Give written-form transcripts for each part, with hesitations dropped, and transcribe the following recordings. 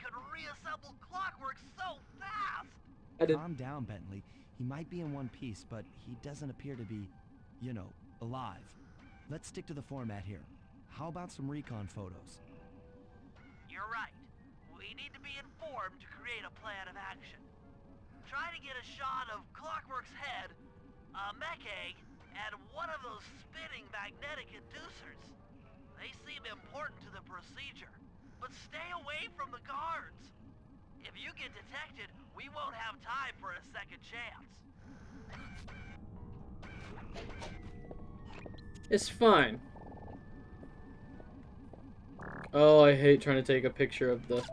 could reassemble clockwork so fast. Calm down, Bentley. He might be in one piece, but he doesn't appear to be, you know, alive. Let's stick to the format here. How about some recon photos? You're right. We need to be informed to create a plan of action. Try to get a shot of Clockwork's head, a mech egg, and one of those spinning magnetic inducers. They seem important to the procedure, but stay away from the guards. If you get detected, we won't have time for a second chance. It's fine. Oh, I hate trying to take a picture of the...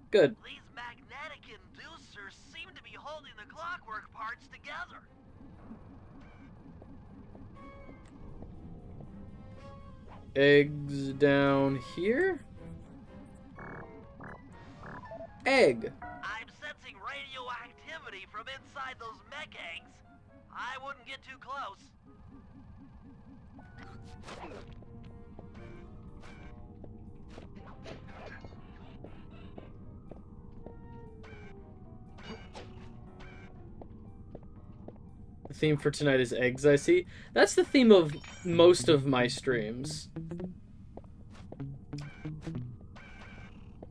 Good. These magnetic inducers seem to be holding the clockwork parts together. Eggs down here? Egg. I'm sensing radioactivity from inside those mech eggs. I wouldn't get too close. The theme for tonight is eggs, I see. That's the theme of most of my streams.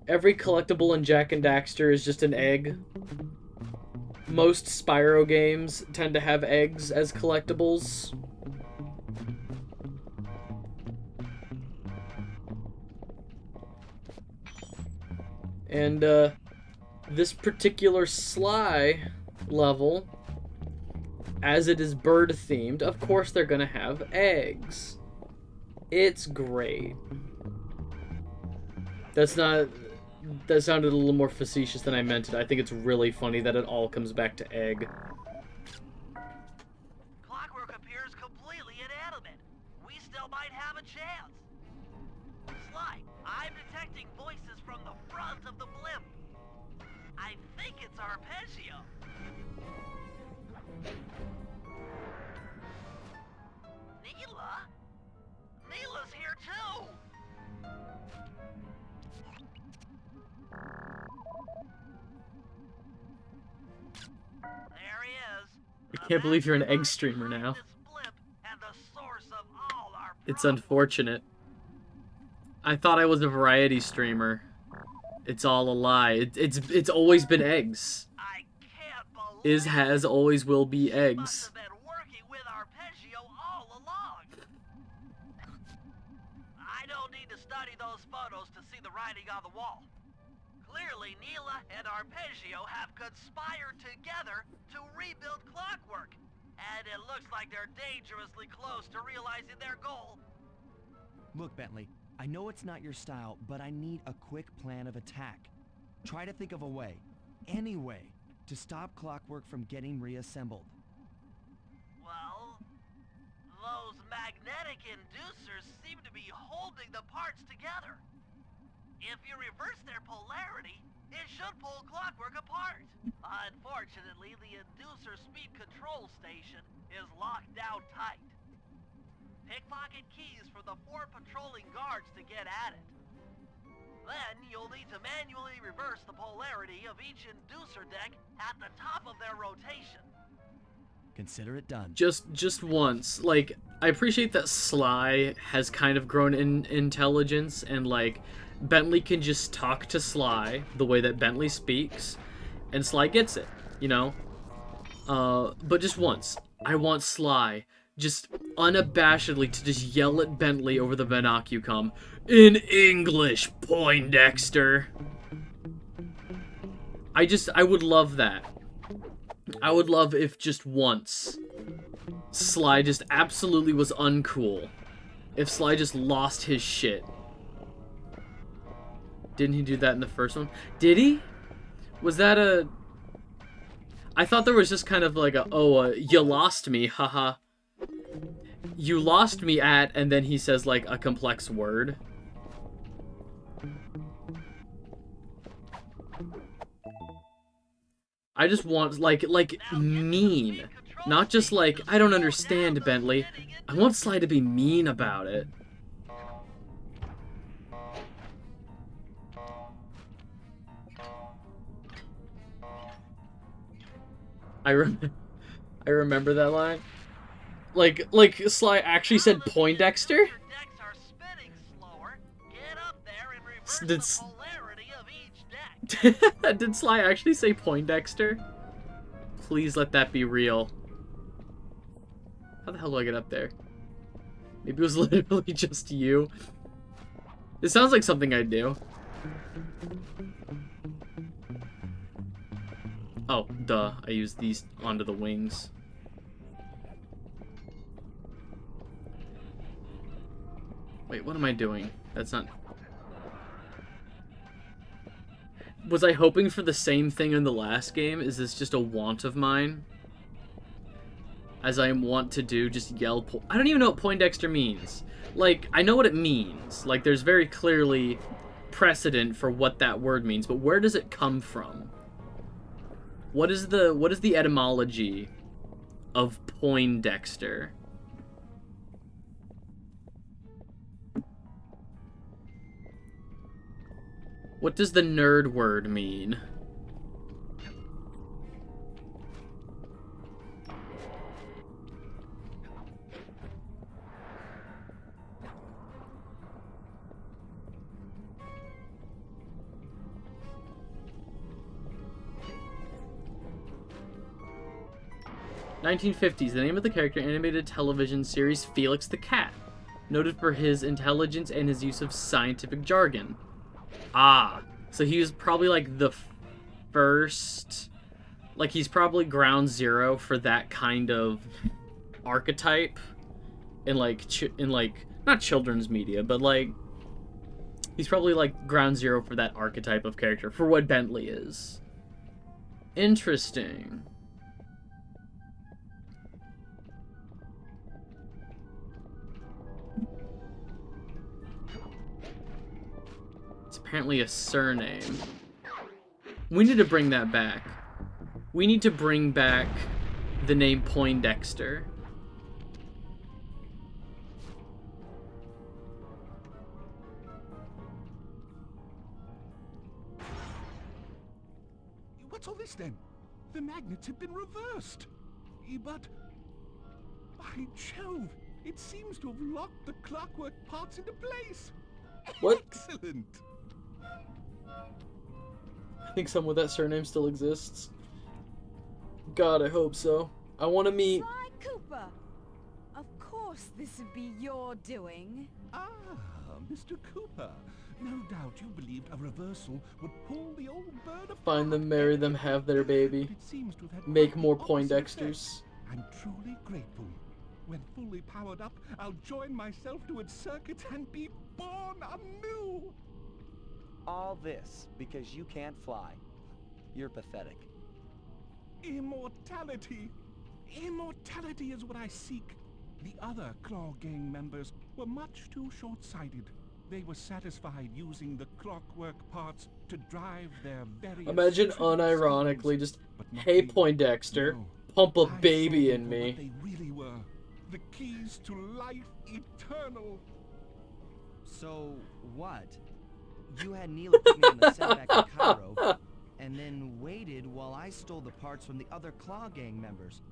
Every collectible in Jak and Daxter is just an egg. Most Spyro games tend to have eggs as collectibles. And, this particular Sly level, as it is bird-themed, of course they're gonna have eggs. It's great. That sounded a little more facetious than I meant it. I think it's really funny that it all comes back to egg. Clockwork appears completely inanimate. We still might have a chance. Sly, I'm detecting voices from the front of the blimp. I think it's Arpeggio. Neela? Neela's here too! There he is. I can't believe you're an egg streamer now. It's unfortunate. I thought I was a variety streamer. It's all a lie. It's always been eggs. Is, has, always will be eggs. I don't need to study those photos to see the writing on the wall. Clearly, Neela and Arpeggio have conspired together to rebuild Clockwork, and it looks like they're dangerously close to realizing their goal. Look, Bentley, I know it's not your style, but I need a quick plan of attack. Try to think of a way, any way, to stop Clockwork from getting reassembled. Well, those magnetic inducers seem to be holding the parts together. If you reverse their polarity, it should pull Clockwork apart. Unfortunately, the inducer speed control station is locked down tight. Pickpocket keys for the 4 patrolling guards to get at it. Then you'll need to manually reverse the polarity of each inducer deck at the top of their rotation. Consider it done. Just once. Like, I appreciate that Sly has kind of grown in intelligence, and like Bentley can just talk to Sly the way that Bentley speaks, and Sly gets it, you know? But just once. I want Sly just unabashedly to just yell at Bentley over the Binocucom, "In English, Poindexter!" I would love that. I would love if just once Sly just absolutely was uncool. If Sly just lost his shit. Didn't he do that in the first one? Did he? Was that a... I thought there was just kind of like a, you lost me, haha. You lost me at, and then he says like a complex word. I just want, like mean. Not just like, I don't understand, Bentley. I want Sly to be mean about it. I remember that line. Like Sly actually Now said that the Poindexter? inducer decks are spinning slower, get up there and reverse Did, the polarity of each deck. did Sly actually say Poindexter? Please let that be real. How the hell do I get up there? Maybe it was literally just you. It sounds like something I'd do. Oh, duh. I used these onto the wings. Wait, what am I doing? That's not... Was I hoping for the same thing in the last game? Is this just a want of mine? As I want to do, just yell... I don't even know what Poindexter means. Like, I know what it means. Like, there's very clearly precedent for what that word means, but where does it come from? What is the etymology of Poindexter? What does the nerd word mean? "1950s, the name of the character animated television series Felix the Cat, noted for his intelligence and his use of scientific jargon." Ah, so he was probably like the first, like he's probably ground zero for that kind of archetype in like not children's media, but like he's probably like ground zero for that archetype of character for what Bentley is. Interesting. Apparently a surname. We need to bring that back. We need to bring back the name Poindexter. What's all this then? The magnets have been reversed. But... by Jove, it seems to have locked the clockwork parts into place. What? Excellent. I think someone with that surname still exists. God, I hope so. I want to meet... Sly Cooper! Of course this would be your doing. Ah, Mr. Cooper. No doubt you believed a reversal would pull the old bird apart. Find them, marry them, have their baby. It seems to have had Make quite more the opposite Poindexters. effect. I'm truly grateful. When fully powered up, I'll join myself to its circuits and be born anew. All this because you can't fly. You're pathetic. Immortality! Immortality is what I seek. The other Claw Gang members were much too short-sighted. They were satisfied using the clockwork parts to drive their various... Imagine unironically just, "Hey Poindexter, pump a baby in me." What they really were. The keys to life eternal. So, what? You had Neela put me on the set back in Cairo, and then waited while I stole the parts from the other Claw Gang members,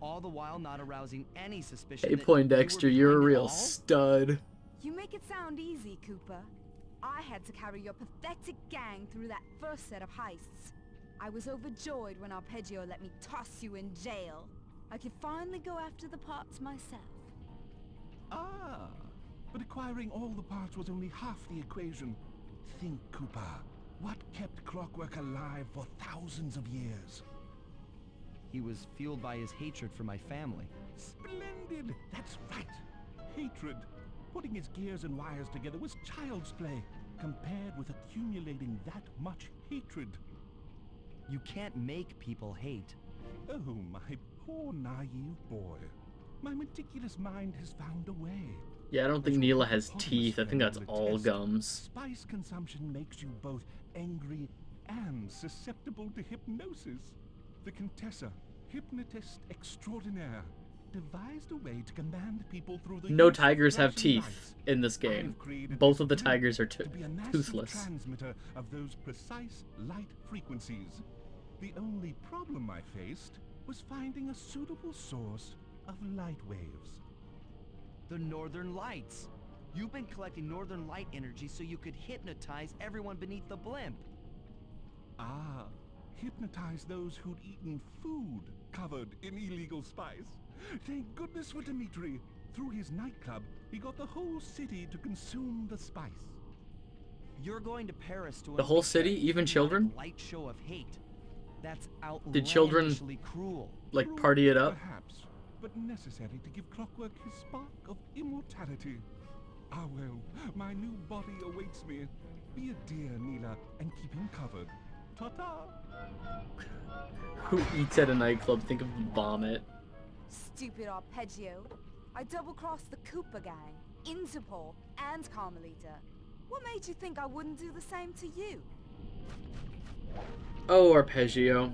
all the while not arousing any suspicion. Hey that Poindexter, you were you're a behind it real all? stud. You make it sound easy, Cooper. I had to carry your pathetic gang through that first set of heists. I was overjoyed when Arpeggio let me toss you in jail. I could finally go after the parts myself. Ah, but acquiring all the parts was only half the equation. Think, Cooper. What kept Clockwork alive for thousands of years? He was fueled by his hatred for my family. Splendid! That's right. Hatred. Putting his gears and wires together was child's play, compared with accumulating that much hatred. You can't make people hate. Oh, my poor naive boy. My meticulous mind has found a way. Yeah, I don't think Neela has teeth. I think that's all gums. Spice consumption makes you both angry and susceptible to hypnosis. The Contessa, hypnotist extraordinaire, devised a way to command people through the No use of tigers have flashing teeth lights. in this game. I've created Both this of the grid tigers are to be a massive toothless. transmitter of those precise light frequencies. The only problem I faced was finding a suitable source of light waves. The Northern Lights. You've been collecting Northern Light energy so you could hypnotize everyone beneath the blimp. Ah, hypnotize those who'd eaten food covered in illegal spice. Thank goodness for Dmitri. Through his nightclub, he got the whole city to consume the spice. You're going to Paris to The whole unleash city, a even chaotic children? light show of hate. That's Did children, outlandishly cruel. like, Cruel, party it up? Perhaps, but necessary to give Clockwork his spark of immortality. Ah well, my new body awaits me. Be a dear, Neela, and keep him covered. Ta-ta! Who eats at a nightclub? Think of vomit. Stupid Arpeggio. I double-crossed the Cooper gang, Interpol, and Carmelita. What made you think I wouldn't do the same to you? Oh, Arpeggio.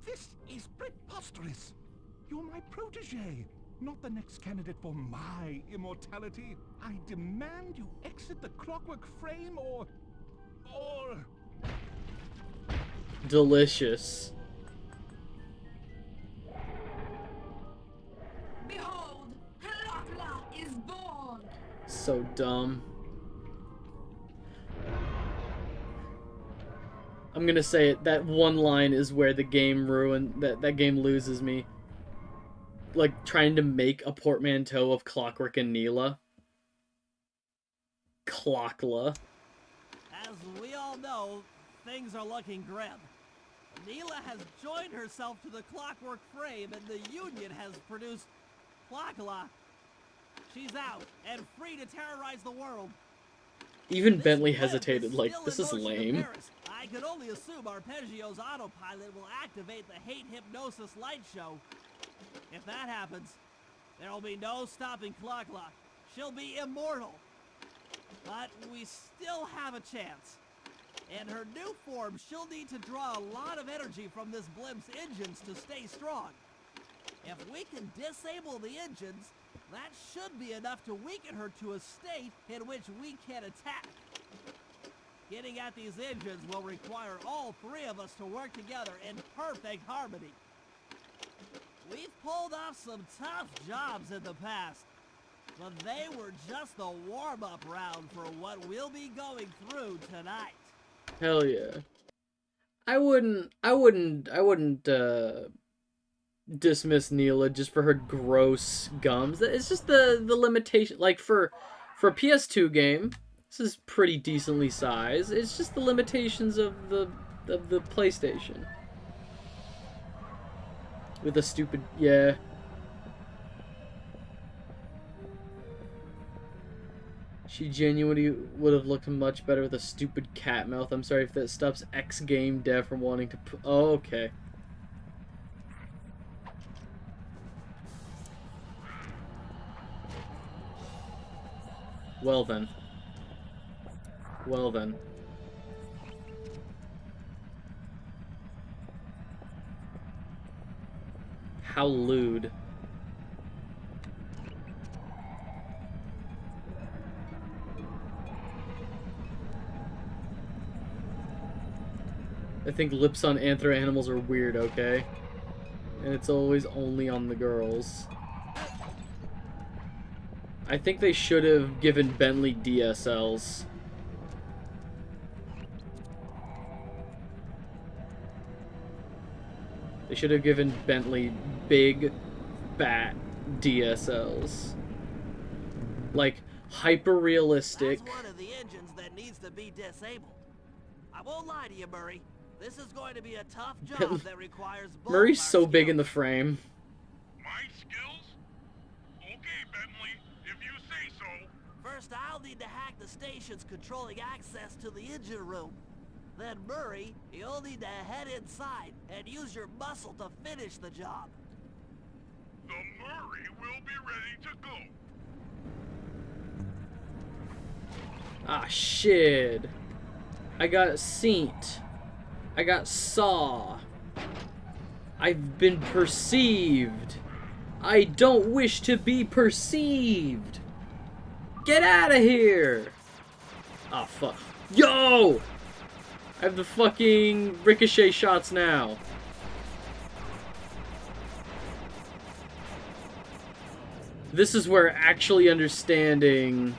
This is preposterous. You're my protege, not the next candidate for my immortality. I demand you exit the Clockwork frame or... Delicious. Behold, Helakla is born! So dumb. I'm gonna say it, that one line is where the game that game loses me. Like, trying to make a portmanteau of Clockwork and Neela. Clockla. As we all know, things are looking grim. Neela has joined herself to the Clockwork frame, and the Union has produced Clockla. She's out and free to terrorize the world. Even This Bentley blimp hesitated, like, still this in is motion to lame. Paris. I could only assume Arpeggio's autopilot will activate the hate hypnosis light show. If that happens, there will be no stopping Clockla. She'll be immortal. But we still have a chance. In her new form, she'll need to draw a lot of energy from this blimp's engines to stay strong. If we can disable the engines, that should be enough to weaken her to a state in which we can attack. Getting at these engines will require all three of us to work together in perfect harmony. We've pulled off some tough jobs in the past, but they were just the warm-up round for what we'll be going through tonight. Hell yeah. I wouldn't dismiss Neela just for her gross gums. It's just the limitation. Like, for a PS2 game, this is pretty decently sized. It's just the limitations of the PlayStation. With a stupid, yeah. She genuinely would have looked much better with a stupid cat mouth. I'm sorry if that stops X game dev from wanting to oh, okay. Well then. Well then. How lewd. I think lips on anther animals are weird, okay? And it's always only on the girls. I think they should have given Bentley DSLs. They should have given Bentley big, fat DSLs. Like, hyper-realistic. That's one of the engines that needs to be disabled. I won't lie to you, Murray. This is going to be a tough job that requires both Murray's our so big in the skills. frame. My skills? Okay, Bentley, if you say so. First, I'll need to hack the stations controlling access to the engine room. Then, Murray, you'll need to head inside and use your muscle to finish the job. The Murray will be ready to go. Ah, shit. I got Saint. I got Saw. I've been perceived. I don't wish to be perceived. Get out of here. Ah, fuck. Yo! I have the fucking ricochet shots now. This is where actually understanding,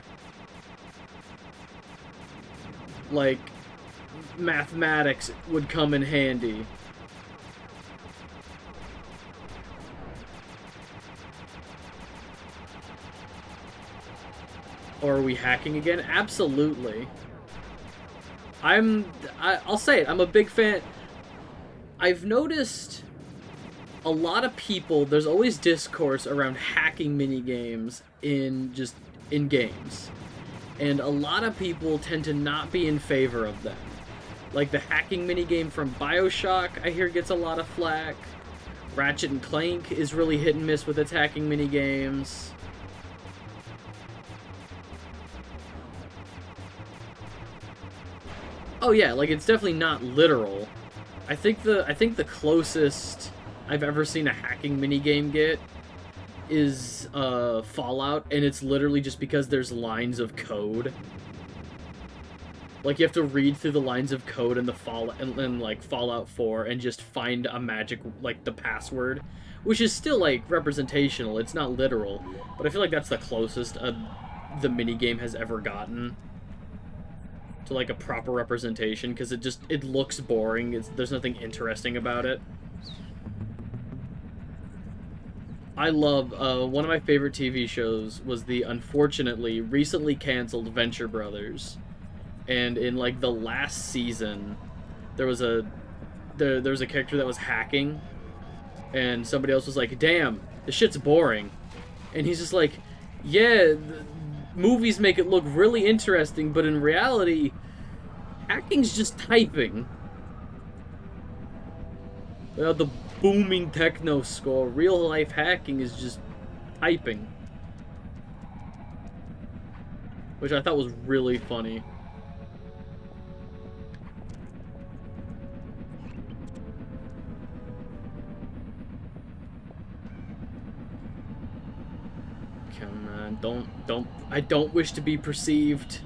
like, mathematics would come in handy. Or are we hacking again? Absolutely. I'll say it, I'm a big fan. I've noticed a lot of people, there's always discourse around hacking minigames in games. And a lot of people tend to not be in favor of them. Like the hacking minigame from BioShock, I hear gets a lot of flack. Ratchet and Clank is really hit and miss with its hacking minigames. Oh yeah, like it's definitely not literal. I think the closest I've ever seen a hacking minigame get is Fallout, and it's literally just because there's lines of code. Like you have to read through the lines of code in the like Fallout 4 and just find a magic, like the password, which is still like representational. It's not literal, but I feel like that's the closest the minigame has ever gotten to like a proper representation, because it looks boring. There's nothing interesting about it. I love one of my favorite TV shows was the unfortunately recently canceled Venture Brothers, and in like the last season there was a character that was hacking, and somebody else was like, "Damn, this shit's boring," and he's just like, "Yeah, movies make it look really interesting, but in reality, hacking's just typing." Without the booming techno score, real life hacking is just typing. Which I thought was really funny. Come on, I don't wish to be perceived.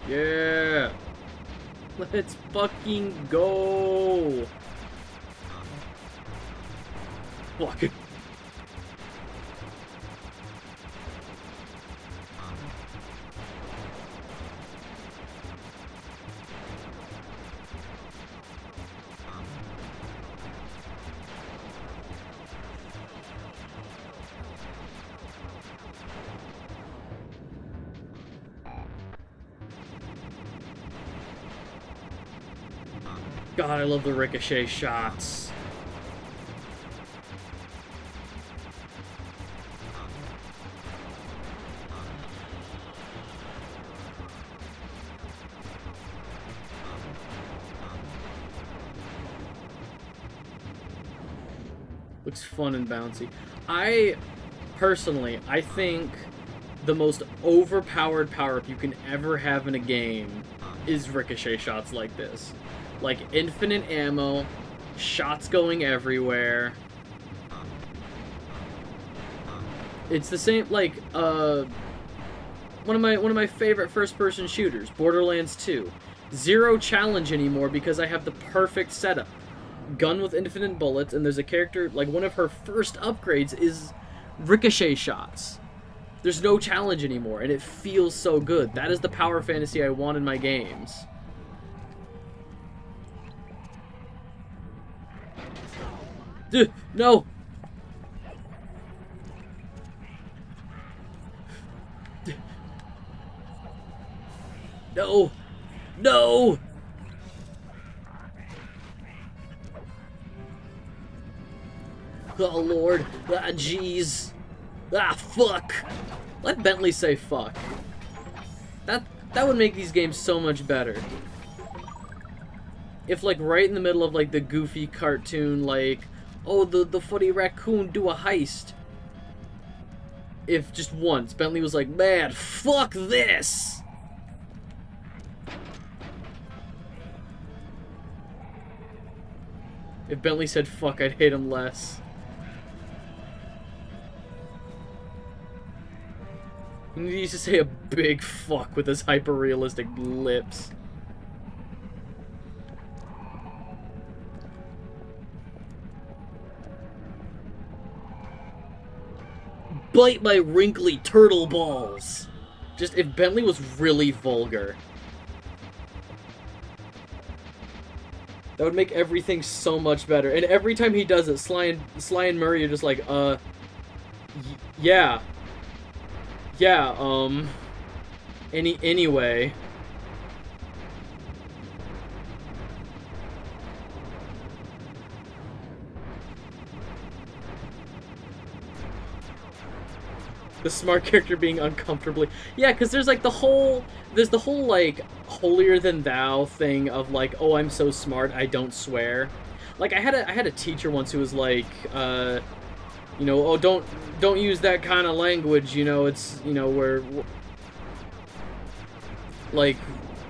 Yeah! Let's fucking go! Fuck. God, I love the ricochet shots. Looks fun and bouncy. I think the most overpowered power-up you can ever have in a game is ricochet shots like this. Like infinite ammo, shots going everywhere. It's the same like one of my favorite first-person shooters, Borderlands 2. Zero challenge anymore because I have the perfect setup. Gun with infinite bullets, and there's a character, like one of her first upgrades is ricochet shots. There's no challenge anymore, and it feels so good. That is the power fantasy I want in my games. No! No! No! Oh lord. Ah jeez. Ah fuck. Let Bentley say fuck. That would make these games so much better. If like right in the middle of like the goofy cartoon, like, oh, the funny raccoon do a heist. If just once Bentley was like, man, fuck this. If Bentley said fuck, I'd hate him less. He needs to say a big fuck with his hyper-realistic lips. Bite my wrinkly turtle balls! Just if Bentley was really vulgar. That would make everything so much better. And every time he does it, Sly and Murray are just like, yeah. Yeah, anyway. The smart character being uncomfortably... Yeah, because there's like the whole... There's the whole, like, holier-than-thou thing of, like, oh, I'm so smart, I don't swear. Like, I had a teacher once who was like, you know, oh, don't use that kind of language, you know, it's, you know, we're... Like,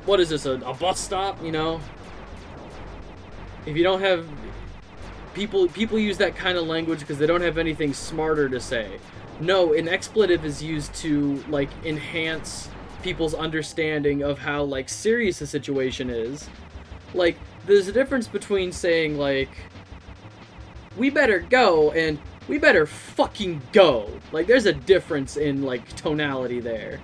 what is this, a bus stop, you know? If you don't have... People use that kind of language because they don't have anything smarter to say. No, an expletive is used to, like, enhance people's understanding of how, like, serious a situation is. Like, there's a difference between saying, like, we better go, and we better fucking go. Like, there's a difference in, like, tonality there.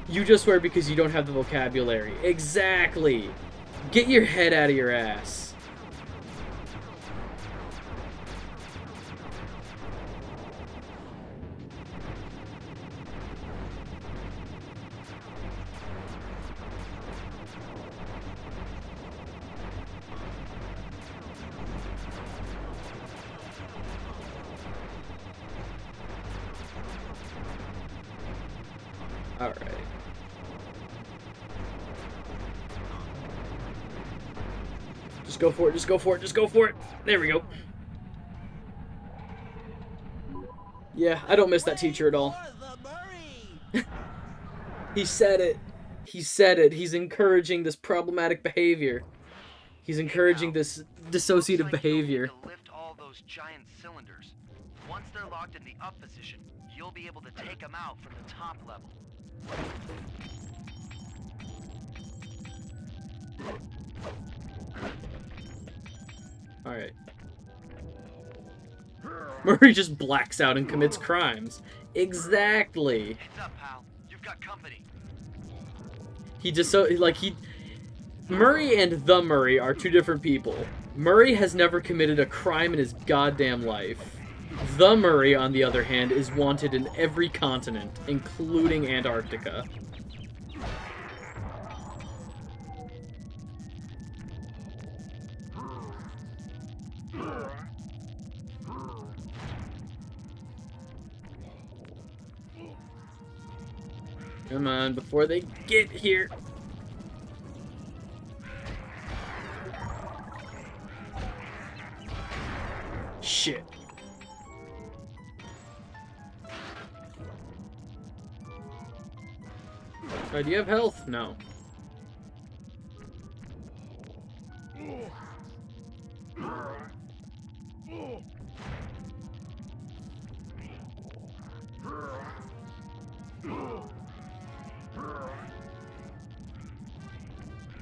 You just swear because you don't have the vocabulary. Exactly. Get your head out of your ass. Alright. Just go for it, just go for it, just go for it! There we go. Yeah, I don't miss that teacher at all. He said it. He said it. He's encouraging this problematic behavior. He's encouraging this dissociative behavior. To lift all those giant cylinders. Once they're locked in the up position, you'll be able to take them out from the top level. Alright. Murray just blacks out and commits crimes. Exactly. Heads up, pal. You've got company. He just so like he Murray and the Murray are two different people. Murray has never committed a crime in his goddamn life. The Murray, on the other hand, is wanted in every continent, including Antarctica. Come on, before they get here. Shit. Do you have health? No.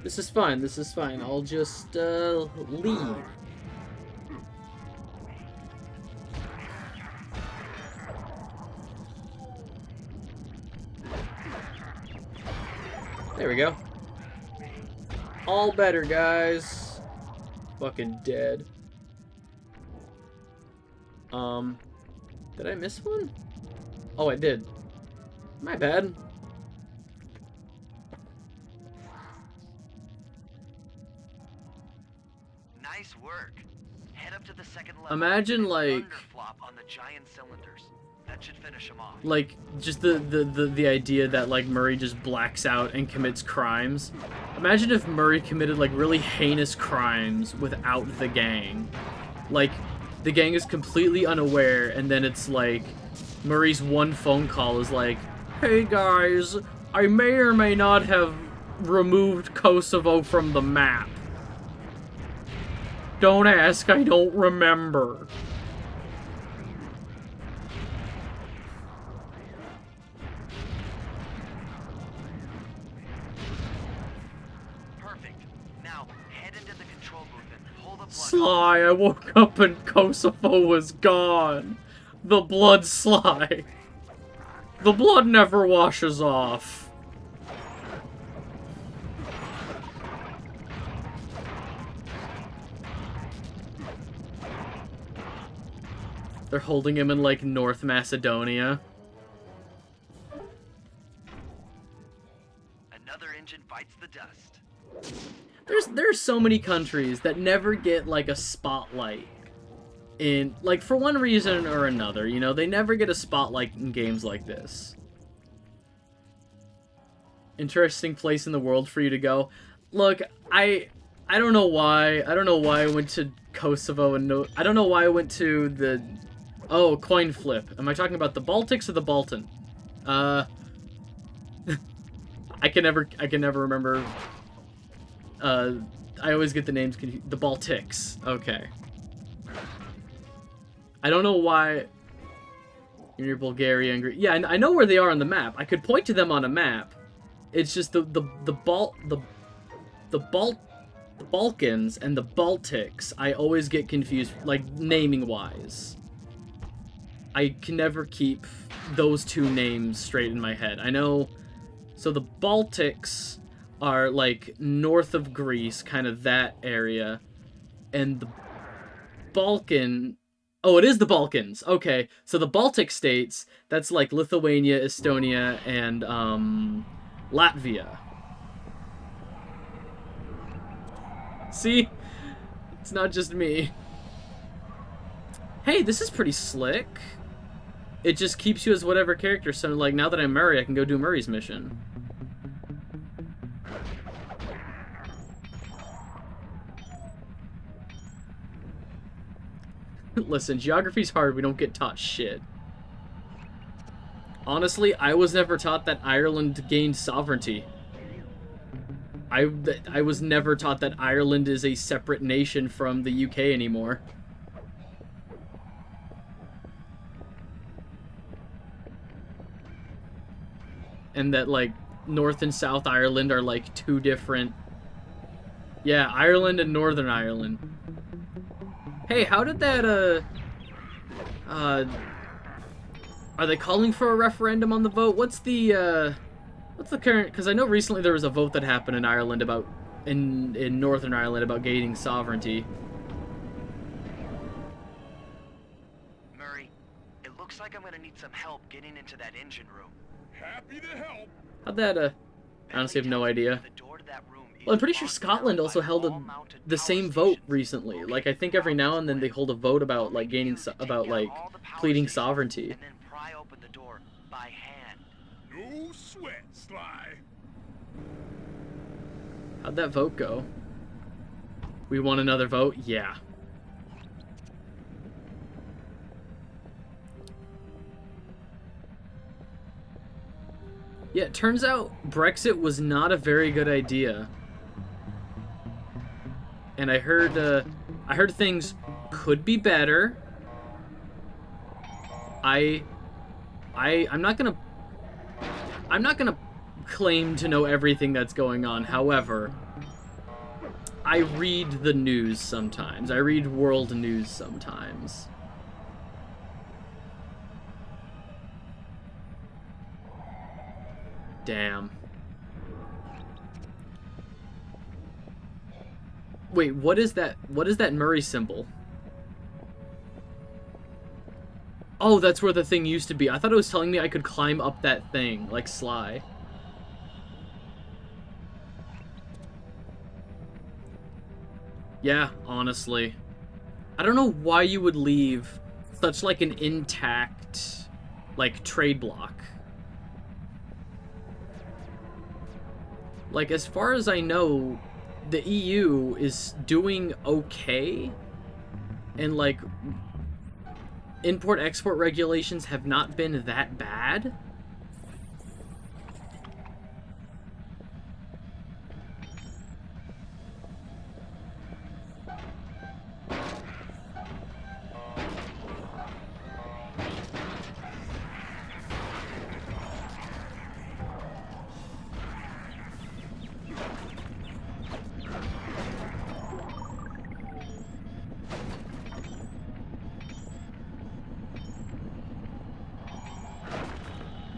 This is fine, this is fine. I'll just, leave. There we go. All better, guys. Fucking dead. Did I miss one? Oh, I did. My bad. Nice work. Head up to the second level. Imagine, like, flop on the giant cylinders. That should finish him off. like, just the idea that, like, Murray just blacks out and commits crimes. Imagine if Murray committed, like, really heinous crimes without the gang. Like, the gang is completely unaware, and then it's like, Murray's one phone call is like, hey guys, I may or may not have removed Kosovo from the map. Don't ask, I don't remember. Perfect. Now, head into the control booth and pull the plug. Sly, I woke up and Kosovo was gone. The blood, Sly. The blood never washes off. They're holding him in, like, North Macedonia. Another engine bites the dust. There's so many countries that never get, like, a spotlight in, like, for one reason or another, you know, they never get a spotlight in games like this. Interesting place in the world for you to go. Look, I don't know why. I don't know why I went to Kosovo and I don't know why I went to the... Oh, coin flip. Am I talking about the Baltics or the Balkan? I can never remember. I always get the names confused. The Baltics. Okay. I don't know why. You're near Bulgaria and Greece. Yeah, I know where they are on the map. I could point to them on a map. It's just the Balkans and the Baltics. I always get confused, like naming wise. I can never keep those two names straight in my head. I know. So the Baltics are like north of Greece, kind of that area, and the Balkan. Oh, it is the Balkans. Okay, so the Baltic states, that's like Lithuania, Estonia, and Latvia. See? It's not just me. Hey, this is pretty slick. It just keeps you as whatever character, so like now that I'm Murray, I can go do Murray's mission. Listen, geography's hard, we don't get taught shit. Honestly, I was never taught that Ireland gained sovereignty. I was never taught that Ireland is a separate nation from the UK anymore. And that, like, North and South Ireland are, like, two different... Yeah, Ireland and Northern Ireland. Hey, how did that, are they calling for a referendum on the vote? What's the current... Because I know recently there was a vote that happened in Ireland about... In Northern Ireland about gaining sovereignty. Murray, it looks like I'm gonna need some help getting into that engine room. Happy to help. How'd that, I honestly have no idea. Well, I'm pretty sure Scotland also held the same vote recently. Like, I think every now and then they hold a vote about, like, pleading sovereignty. And then pry open the door by hand. No sweat, Sly. How'd that vote go? We won another vote? Yeah. Yeah, it turns out Brexit was not a very good idea. And I heard things could be better. I'm not gonna claim to know everything that's going on. However, I read the news sometimes. I read world news sometimes. Damn. Wait, what is that? What is that Murray symbol? Oh, that's where the thing used to be. I thought it was telling me I could climb up that thing, like Sly. Yeah, honestly. I don't know why you would leave such, like, an intact, like, trade block. Like, as far as I know, the EU is doing okay, and, like, import-export regulations have not been that bad.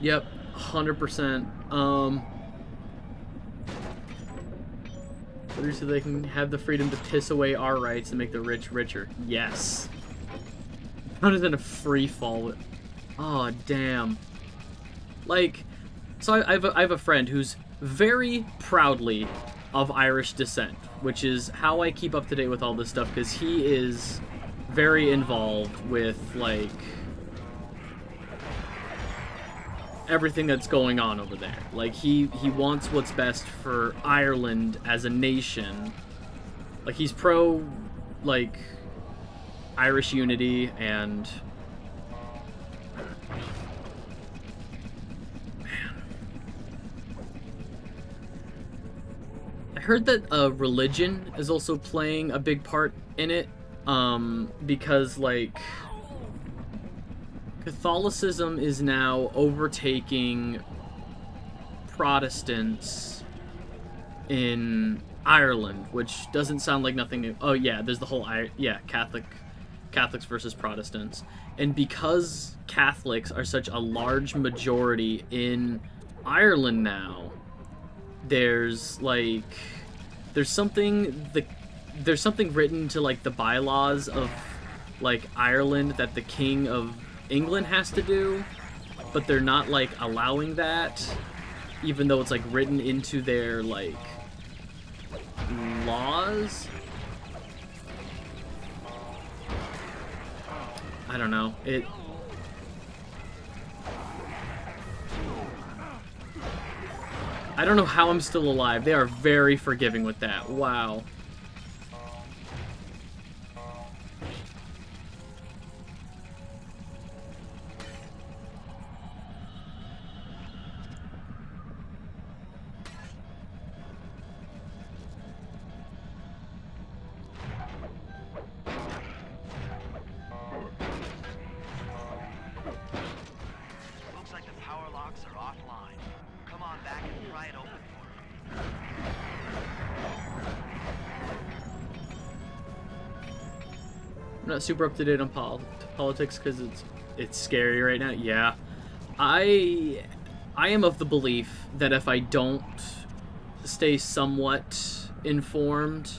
Yep, 100%. So they can have the freedom to piss away our rights and make the rich richer. Yes. How does it a free fall? Oh, damn. Like, so I have a friend who's very proudly of Irish descent, which is how I keep up to date with all this stuff, because he is very involved with, like, everything that's going on over there. Like, he wants what's best for Ireland as a nation. Like, he's pro, like, Irish unity, and man, I heard that religion is also playing a big part in it, because, like, Catholicism is now overtaking Protestants in Ireland, which doesn't sound like nothing new. Oh yeah, there's the whole Catholics versus Protestants. And because Catholics are such a large majority in Ireland now, there's something written to, like, the bylaws of, like, Ireland that the King of England has to do, but they're not, like, allowing that, even though it's, like, written into their, like, laws. I don't know. I don't know how I'm still alive. They are very forgiving with that. Wow. I'm not super up to date on politics because it's scary right now. Yeah, I am of the belief that if I don't stay somewhat informed,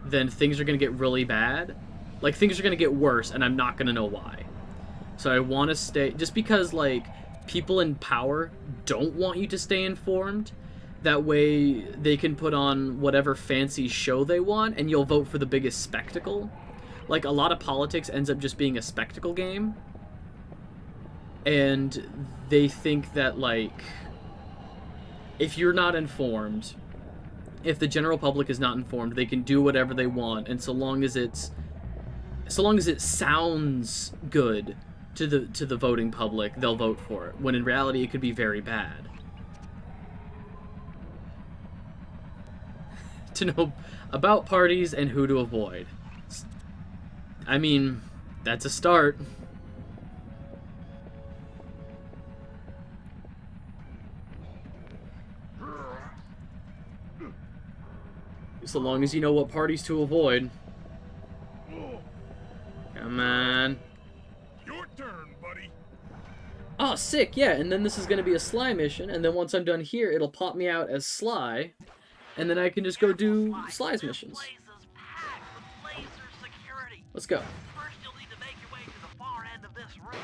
then things are gonna get really bad. Like, things are gonna get worse, and I'm not gonna know why. So I want to stay, just because, like, people in power don't want you to stay informed. That way they can put on whatever fancy show they want, and you'll vote for the biggest spectacle. Like, a lot of politics ends up just being a spectacle game. And they think that, like, if you're not informed, if the general public is not informed, they can do whatever they want, and so long as it sounds good to the voting public, they'll vote for it, when in reality it could be very bad. To know about parties and who to avoid. I mean, that's a start. So long as you know what parties to avoid. Come on. Your turn, buddy. Oh, sick, yeah, and then this is gonna be a Sly mission, and then once I'm done here, it'll pop me out as Sly, and then I can just go do Sly's missions. Let's go. First, you'll need to make your way to the far end of this room,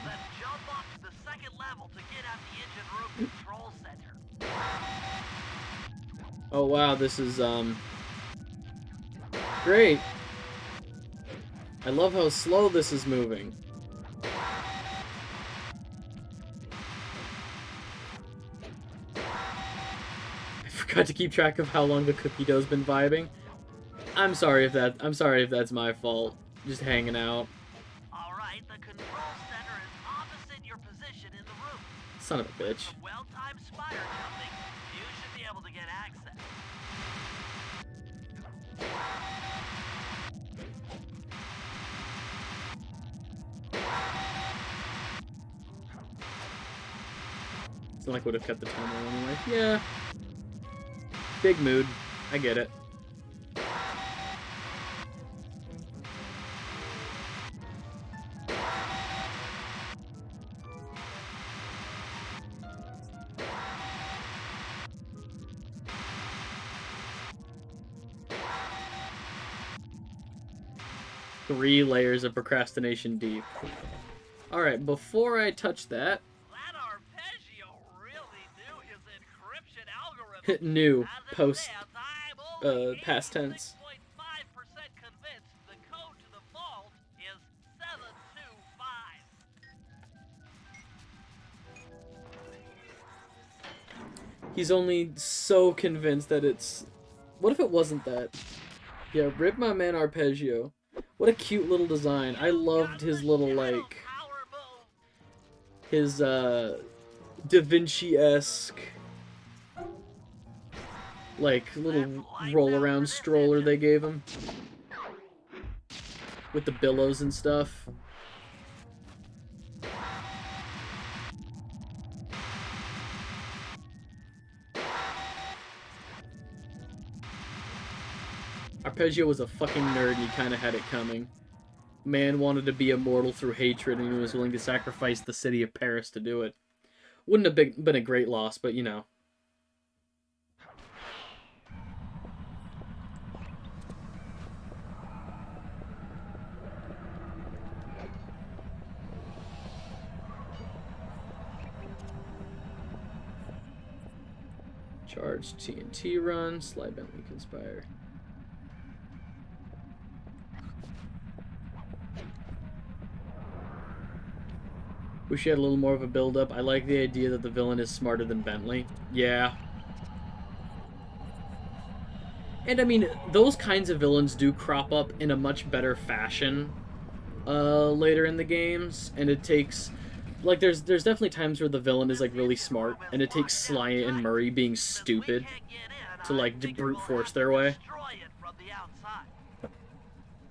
then jump up to the second level to get at the engine room control center. Oh wow, this is great. I love how slow this is moving. I forgot to keep track of how long the cookie dough's been vibing. I'm sorry if that's my fault. Just hanging out. Alright, the control center is opposite your position in the room. Son of a bitch. With well-timed spire jumping, you should be able to get access. It's not like would have kept the timer anyway. Yeah. Big mood. I get it. 3 layers of procrastination deep. Alright, before I touch that... That Arpeggio really knew his encryption algorithm. New, As it post, stands, I'm only past tense. 86.5% convinced the code to the vault is 725. He's only so convinced that it's... What if it wasn't that? Yeah, rip my man Arpeggio. What a cute little design. I loved his little, like... Power move. His, Da Vinci-esque... like, little roll-around stroller they gave him. With the billows and stuff. Arpeggio was a fucking nerd and he kinda had it coming. Man wanted to be immortal through hatred and he was willing to sacrifice the city of Paris to do it. Wouldn't have been a great loss, but you know. Charge TNT run, Sly Bentley conspire. Wish you had a little more of a build-up. I like the idea that the villain is smarter than Bentley. Yeah. And I mean, those kinds of villains do crop up in a much better fashion later in the games, and it takes... Like, there's definitely times where the villain is, like, really smart, and it takes Sly and Murray being stupid to, like, brute force their way.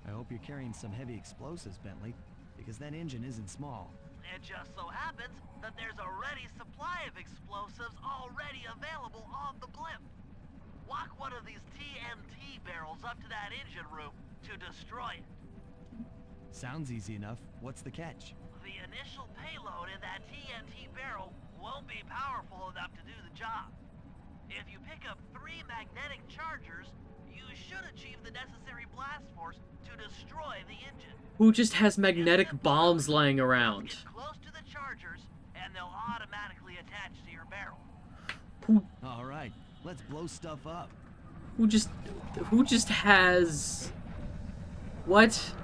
I hope you're carrying some heavy explosives, Bentley, because that engine isn't small. It just so happens that there's a ready supply of explosives already available on the blimp. Walk one of these TNT barrels up to that engine room to destroy it. Sounds easy enough. What's the catch? The initial payload in that TNT barrel won't be powerful enough to do the job. If you pick up 3 magnetic chargers, you should achieve the necessary blast force to destroy the engine. Who just has magnetic bombs lying around? Get close to the chargers, and they'll automatically attach to your barrel. All right, let's blow stuff up. Who just has... What?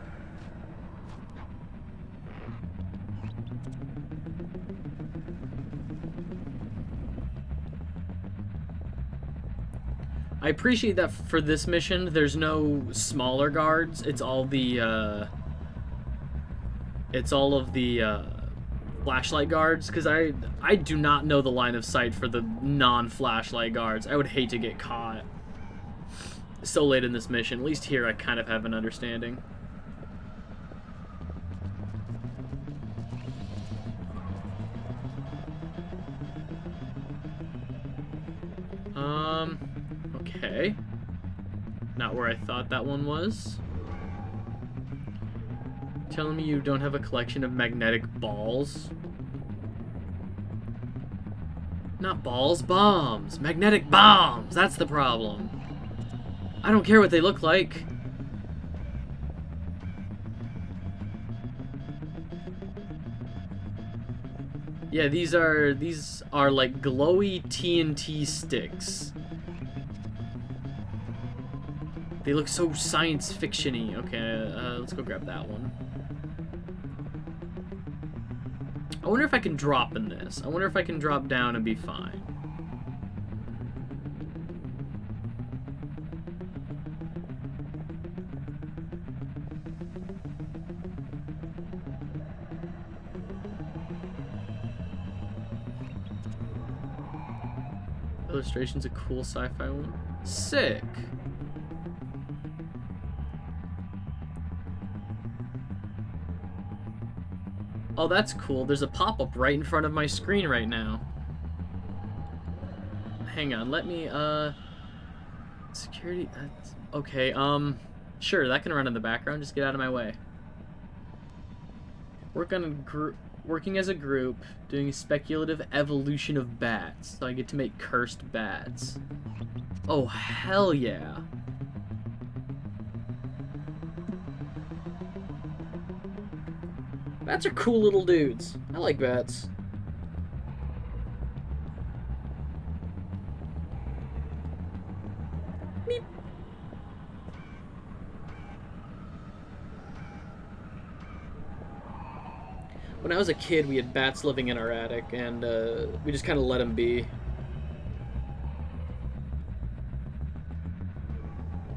I appreciate that for this mission, there's no smaller guards. It's all of the flashlight guards, because I do not know the line of sight for the non-flashlight guards. I would hate to get caught so late in this mission. At least here I kind of have an understanding. Okay. Not where I thought that one was. Telling me you don't have a collection of magnetic balls? Not balls, bombs! Magnetic bombs! That's the problem. I don't care what they look like. Yeah, these are like glowy TNT sticks. They look so science fiction-y. Okay, let's go grab that one. I wonder if I can drop in this. I wonder if I can drop down and be fine. Illustration's a cool sci-fi one. Sick! Oh, that's cool. There's a pop-up right in front of my screen right now. Hang on, let me, security, okay, sure, that can run in the background, just get out of my way. Working as a group, doing a speculative evolution of bats, so I get to make cursed bats. Oh, hell yeah. Bats are cool little dudes. I like bats. Meep. When I was a kid, we had bats living in our attic, and we just kind of let them be.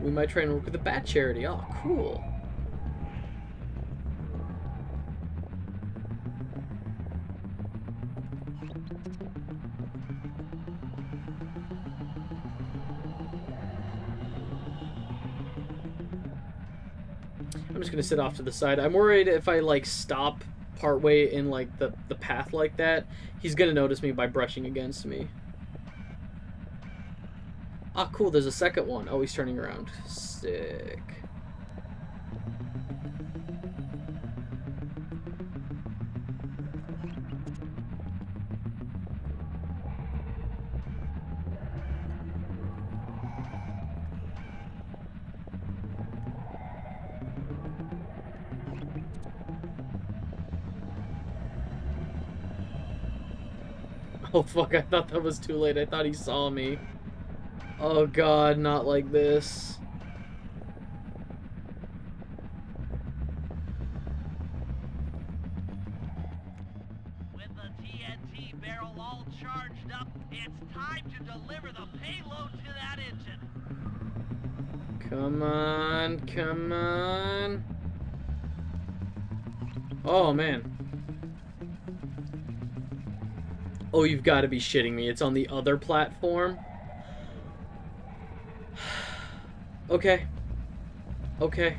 We might try and work with a bat charity. Oh, cool. I'm just gonna sit off to the side. I'm worried if I, like, stop partway in, like, the path like that, he's gonna notice me by brushing against me. Ah, cool, there's a second one. Oh, he's turning around. Sick. Oh fuck, I thought that was too late. I thought he saw me. Oh god, not like this. With the TNT barrel all charged up, it's time to deliver the payload to that engine. Come on, come on. Oh man. Oh, you've got to be shitting me. It's on the other platform? Okay. Okay.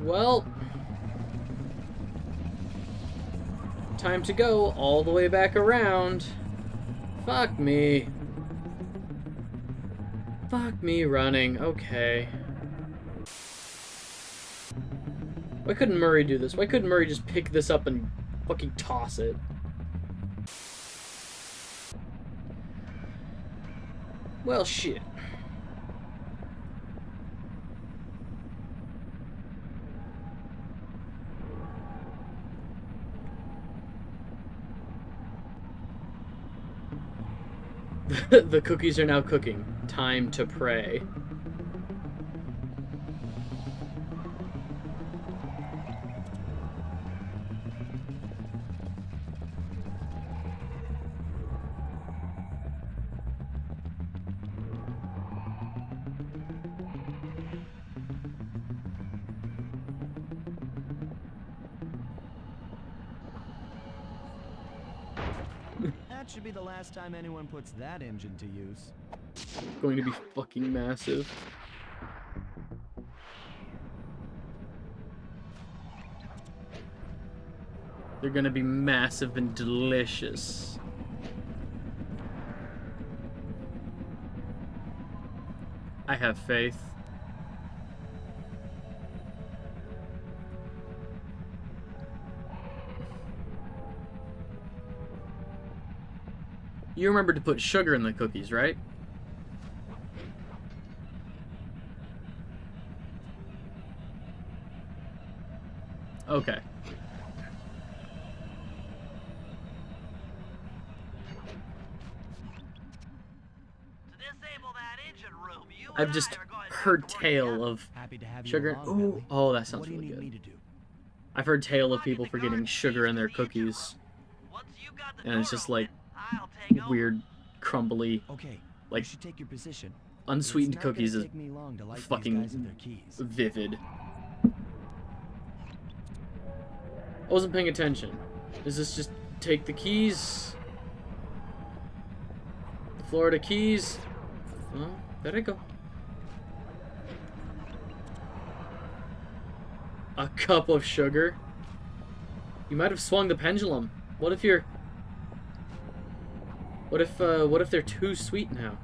Well, time to go all the way back around. Fuck me. Fuck me running. Okay. Why couldn't Murray do this? Why couldn't Murray just pick this up and fucking toss it? Well, shit. The cookies are now cooking. Time to pray. That should be the last time anyone puts that engine to use. Going to be fucking massive. They're gonna be massive and delicious. I have faith. You remember to put sugar in the cookies, right? Okay. To disable that engine room, you I've and just I are going heard back to work tale together. of Happy to have you sugar. along, Ooh, Billy. oh, that sounds What do you really need me good. to do? I've heard tale of Log people the forgetting guard sugar in keys their to the engine cookies, room. Once you got the and it's door just like open, I'll take over. weird, crumbly, Okay, like you should take your position. unsweetened It's not gonna cookies is take me long to light these fucking guys and their keys. vivid. I wasn't paying attention. Is this just take the keys? The Florida keys? Oh, there I go. A cup of sugar? You might have swung the pendulum. What if you're... what if they're too sweet now?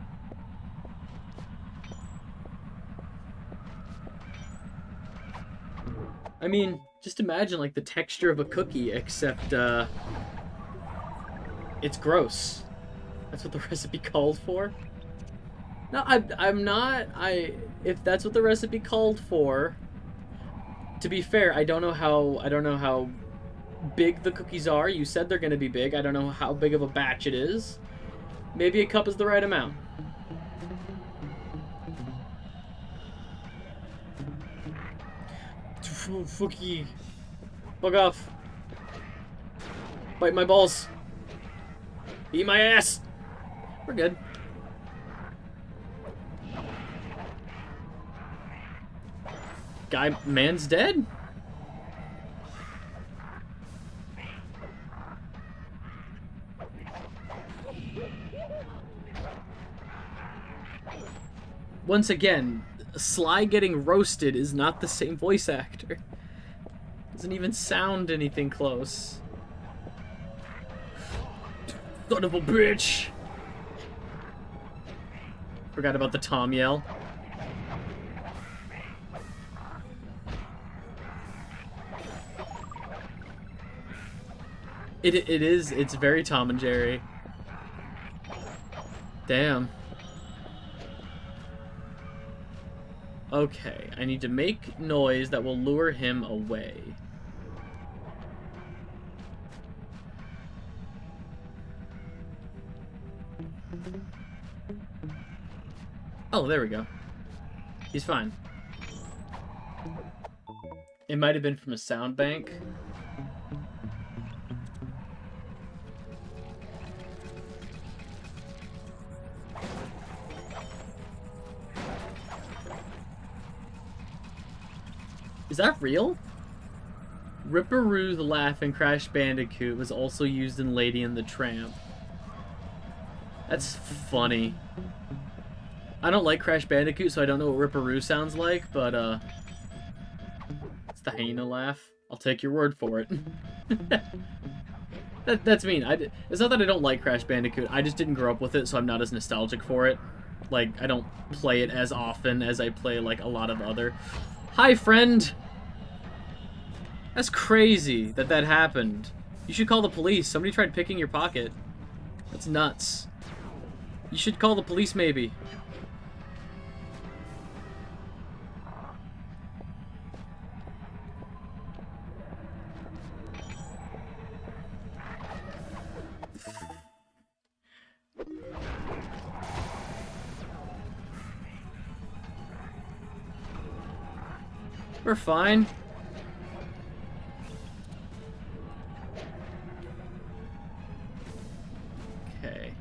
I mean, Just imagine, like, the texture of a cookie, except, it's gross. That's what the recipe called for? No, I'm not. If that's what the recipe called for, to be fair, I don't know how big the cookies are. You said they're gonna be big. I don't know how big of a batch it is. Maybe a cup is the right amount. Fucky. Bug off. Bite my balls. Eat my ass. We're good. Man's dead? Once again, Sly getting roasted is not the same voice actor. Doesn't even sound anything close. Son of a bitch! Forgot about the Tom yell. It's very Tom and Jerry. Damn. Okay, I need to make noise that will lure him away. Oh, there we go. He's fine. It might have been from a sound bank. Is that real? Ripperoo's laugh in Crash Bandicoot was also used in Lady and the Tramp. That's funny. I don't like Crash Bandicoot, so I don't know what Ripperoo sounds like, but, it's the hyena laugh. I'll take your word for it. That's mean. It's not that I don't like Crash Bandicoot, I just didn't grow up with it, so I'm not as nostalgic for it. Like, I don't play it as often as I play, like, a lot of other... Hi, friend! That's crazy that happened. You should call the police. Somebody tried picking your pocket. That's nuts. You should call the police, maybe. We're fine. Okay.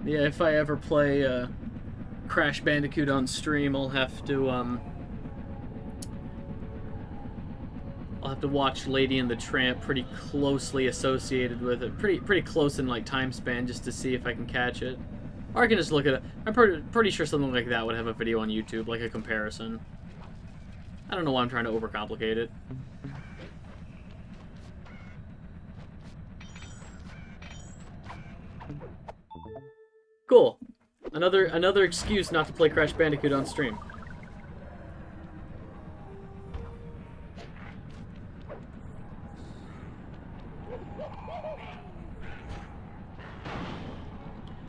Yeah, if I ever play Crash Bandicoot on stream, I'll have to watch Lady and the Tramp pretty closely associated with it. Pretty close in, like, time span, just to see if I can catch it. Or I can just look at it. I'm pretty sure something like that would have a video on YouTube, like a comparison. I don't know why I'm trying to overcomplicate it. Cool. Another excuse not to play Crash Bandicoot on stream.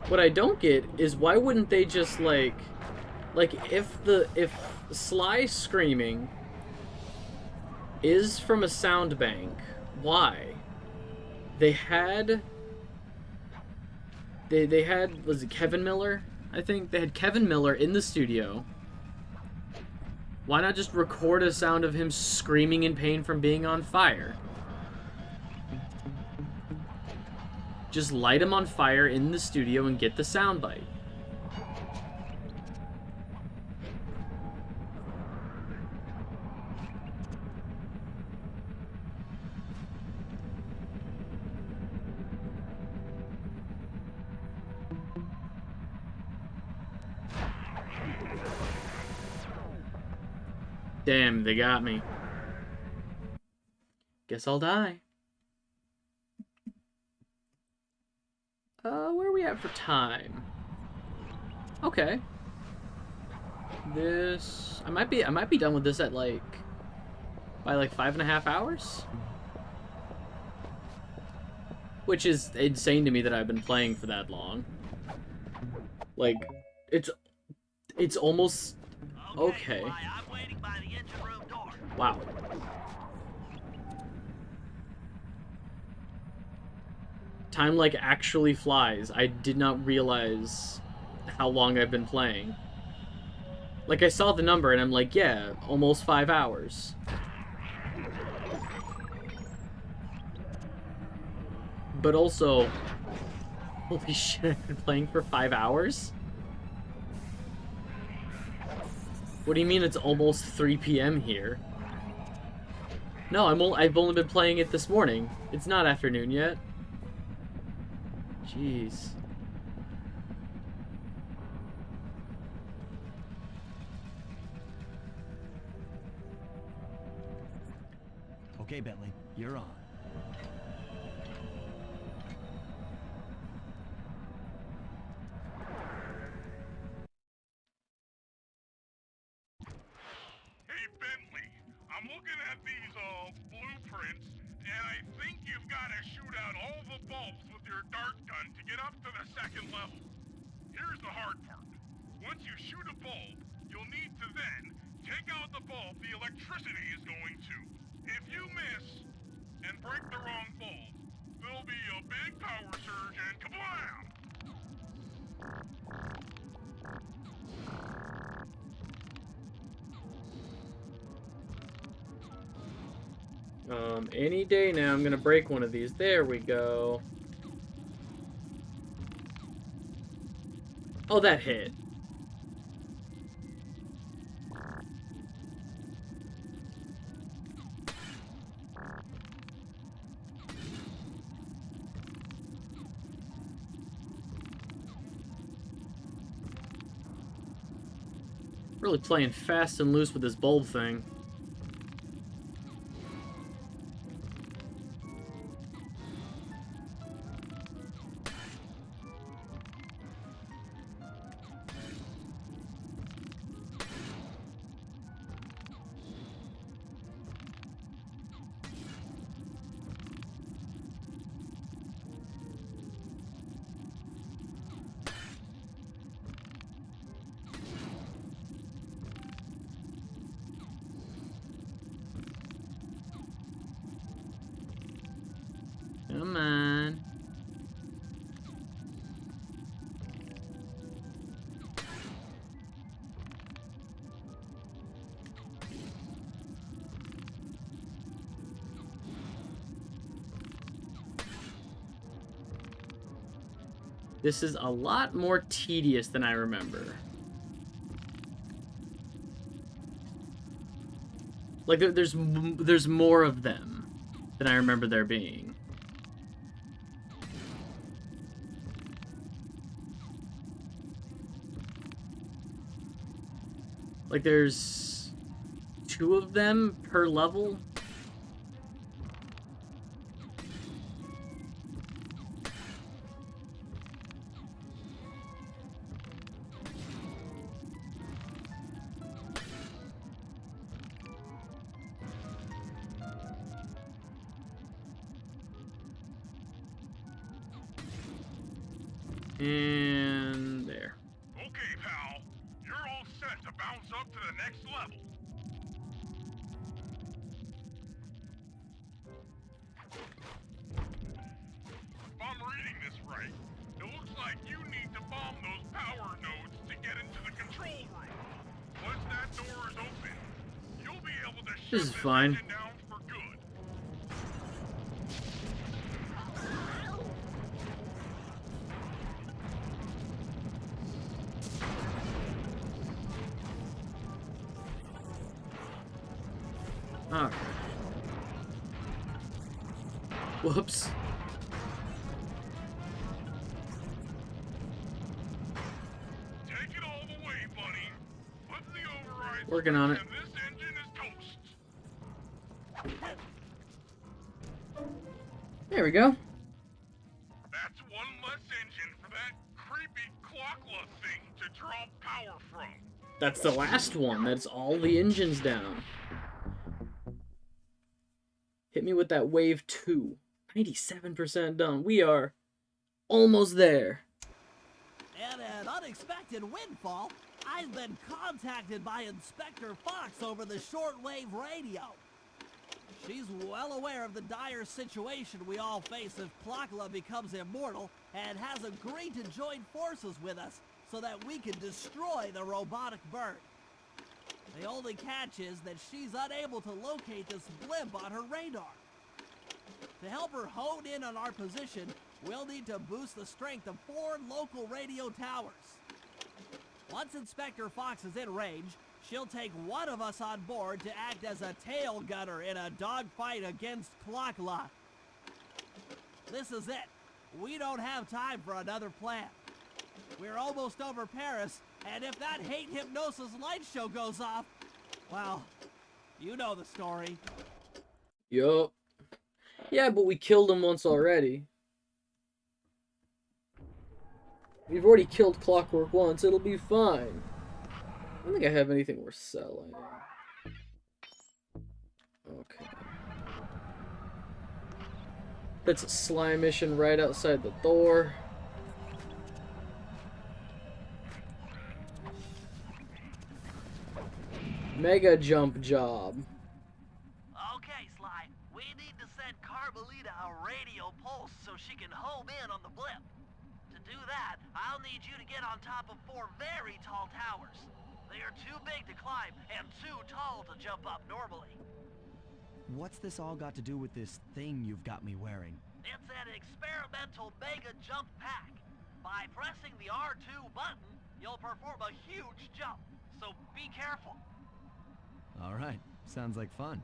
What I don't get is why wouldn't they just like if Sly screaming is from a sound bank, why? They had was it Kevin Miller? I think they had Kevin Miller in the studio. Why not just record a sound of him screaming in pain from being on fire? Just light him on fire in the studio and get the soundbite. Damn, they got me. Guess I'll die. Where are we at for time? Okay. This... I might be done with this at, like... by, like, 5.5 hours? Which is insane to me that I've been playing for that long. Like, it's almost... Okay. I'm waiting by the engine room door. Wow. Time, like, actually flies. I did not realize how long I've been playing. Like, I saw the number and I'm like, yeah, almost 5 hours. But also, holy shit, I've been playing for 5 hours? What do you mean it's almost 3 p.m. here? No, I've only been playing it this morning. It's not afternoon yet. Jeez. Okay, Bentley, you're on. Hey, Bentley, I'm looking at these, blueprints, and I think you've got to shoot out all the bulbs with your dart gun to get up to the second level. Here's the hard part. Once you shoot a bulb, you'll need to then take out the bulb the electricity is going to. If you miss and break the wrong bulb, there'll be a big power surge and kablam! Any day now I'm gonna break one of these. There we go. Oh, that hit. Really playing fast and loose with this bulb thing. Come on. This is a lot more tedious than I remember. Like, there's more of them than I remember there being. Like, there's 2 of them per level. And there. Okay, pal. You're all set to bounce up to the next level. If I'm reading this right, it looks like you need to bomb those power nodes to get into the control room. Once that door is open, you'll be able to shut This is fine. engine down for good. Alright. Whoops. Take it all the way, buddy. Put the override Working on it. and this engine is toast. There we go. That's one less engine Clockla thing to draw power from. That's the last one. That's all the engines down. Hit me with that wave 2. 97% done. We are almost there. And an unexpected windfall, I've been contacted by Inspector Fox over the shortwave radio. She's well aware of the dire situation we all face if Clockla becomes immortal and has agreed to join forces with us so that we can destroy the robotic bird. The only catch is that she's unable to locate this blimp on her radar. To help her hone in on our position, we'll need to boost the strength of 4 local radio towers. Once Inspector Fox is in range, she'll take one of us on board to act as a tail gunner in a dogfight against Clockla. This is it. We don't have time for another plan. We're almost over Paris, and if that hate hypnosis light show goes off, well, you know the story. Yup. Yeah, but we killed him once already. We've already killed Clockwork once, it'll be fine. I don't think I have anything worth selling. Okay. That's a slime mission right outside the door. Mega jump job. Okay, Sly, we need to send Carmelita a radio pulse so she can home in on the blimp. To do that, I'll need you to get on top of 4 very tall towers. They are too big to climb and too tall to jump up normally. What's this all got to do with this thing you've got me wearing? It's an experimental mega jump pack. By pressing the R2 button, you'll perform a huge jump, so be careful. All right, sounds like fun.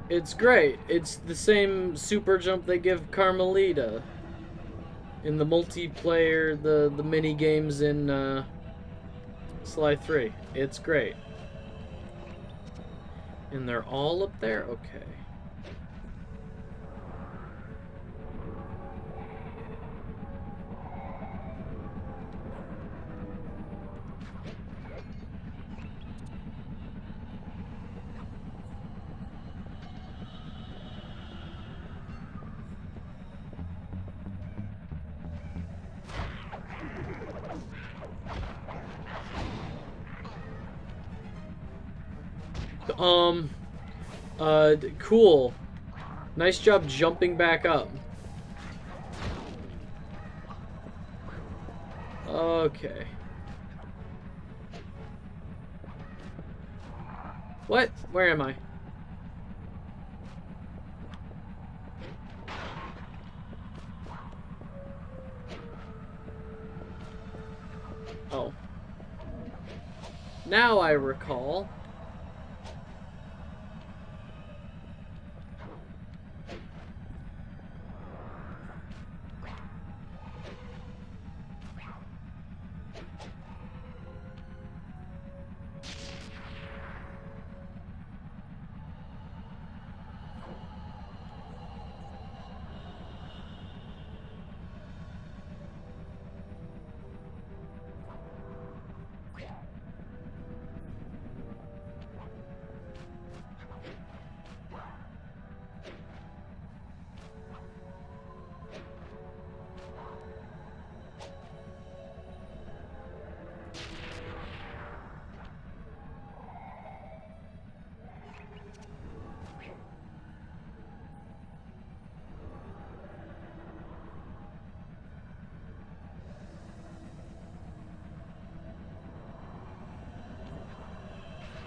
It's great. It's the same super jump they give Carmelita in the multiplayer, the mini games in Sly 3. It's great. And they're all up there? Okay. Cool. Nice job jumping back up. Okay. What? Where am I? Oh. Now I recall.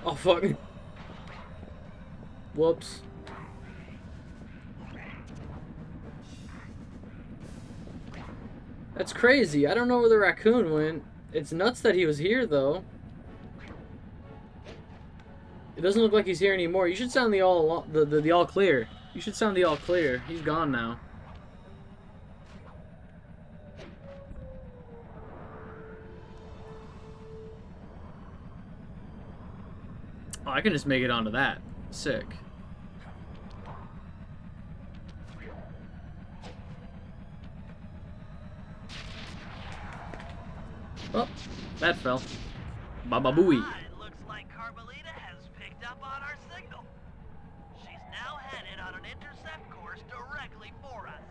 Oh, fuck. Whoops. That's crazy. I don't know where the raccoon went. It's nuts that he was here, though. It doesn't look like he's here anymore. You should sound the all clear. You should sound the all clear. He's gone now. Oh, I can just make it onto that. Sick. Oh, that fell. Baba booey. It looks like Carmelita has picked up on our signal. She's now headed on an intercept course directly for us.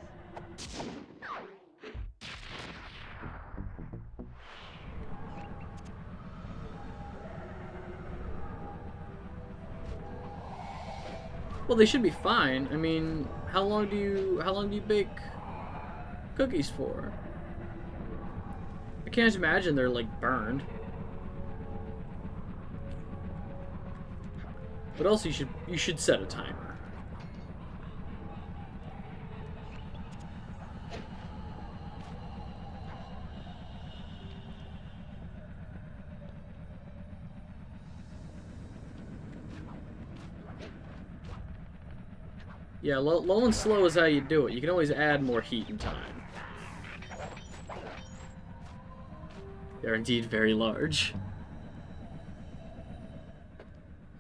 Well, they should be fine. I mean, how long do you bake cookies for? I can't imagine they're like burned. But also you should set a timer. Yeah, low and slow is how you do it. You can always add more heat and time. They're indeed very large.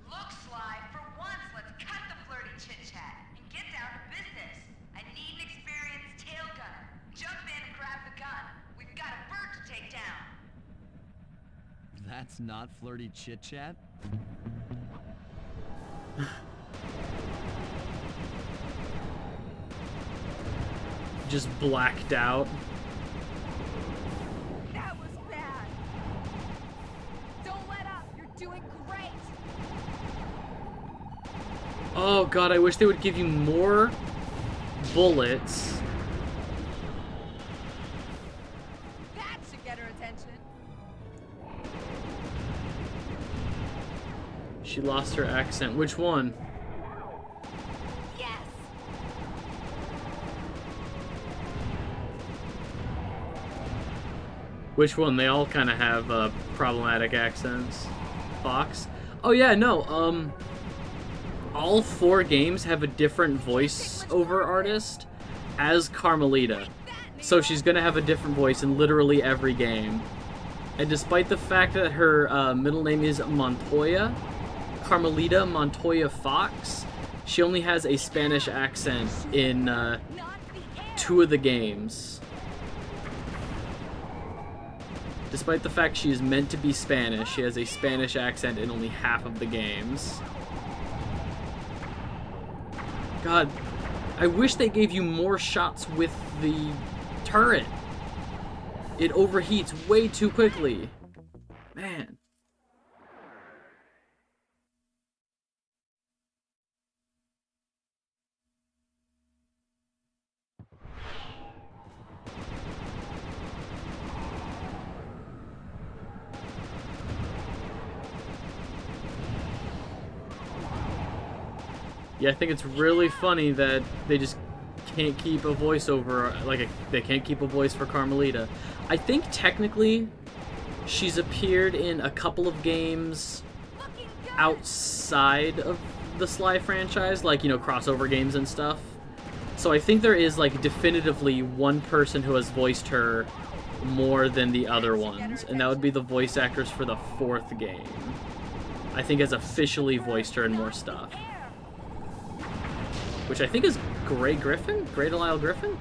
Look, Sly, for once, let's cut the flirty chit-chat and get down to business. I need an experienced tail gunner. Jump in and grab the gun. We've got a bird to take down. That's not flirty chit-chat? Just blacked out. That was bad. Don't let up. You're doing great. Oh god, I wish they would give you more bullets. That should get her attention. She lost her accent. Which one? Yes. Which one? They all kind of have problematic accents. Fox? Oh yeah, no, all 4 games have a different voice-over artist as Carmelita. So she's gonna have a different voice in literally every game. And despite the fact that her middle name is Montoya, Carmelita Montoya Fox, she only has a Spanish accent in 2 of the games. Despite the fact she is meant to be Spanish, she has a Spanish accent in only half of the games. God, I wish they gave you more shots with the turret. It overheats way too quickly. Man. Yeah, I think it's really funny that they just can't keep a voiceover, they can't keep a voice for Carmelita. I think technically she's appeared in a couple of games outside of the Sly franchise, like, you know, crossover games and stuff. So I think there is, like, definitively one person who has voiced her more than the other ones, and that would be the voice actors for the 4th game. I think has officially voiced her in more stuff. Which I think is Grey Delisle Griffin?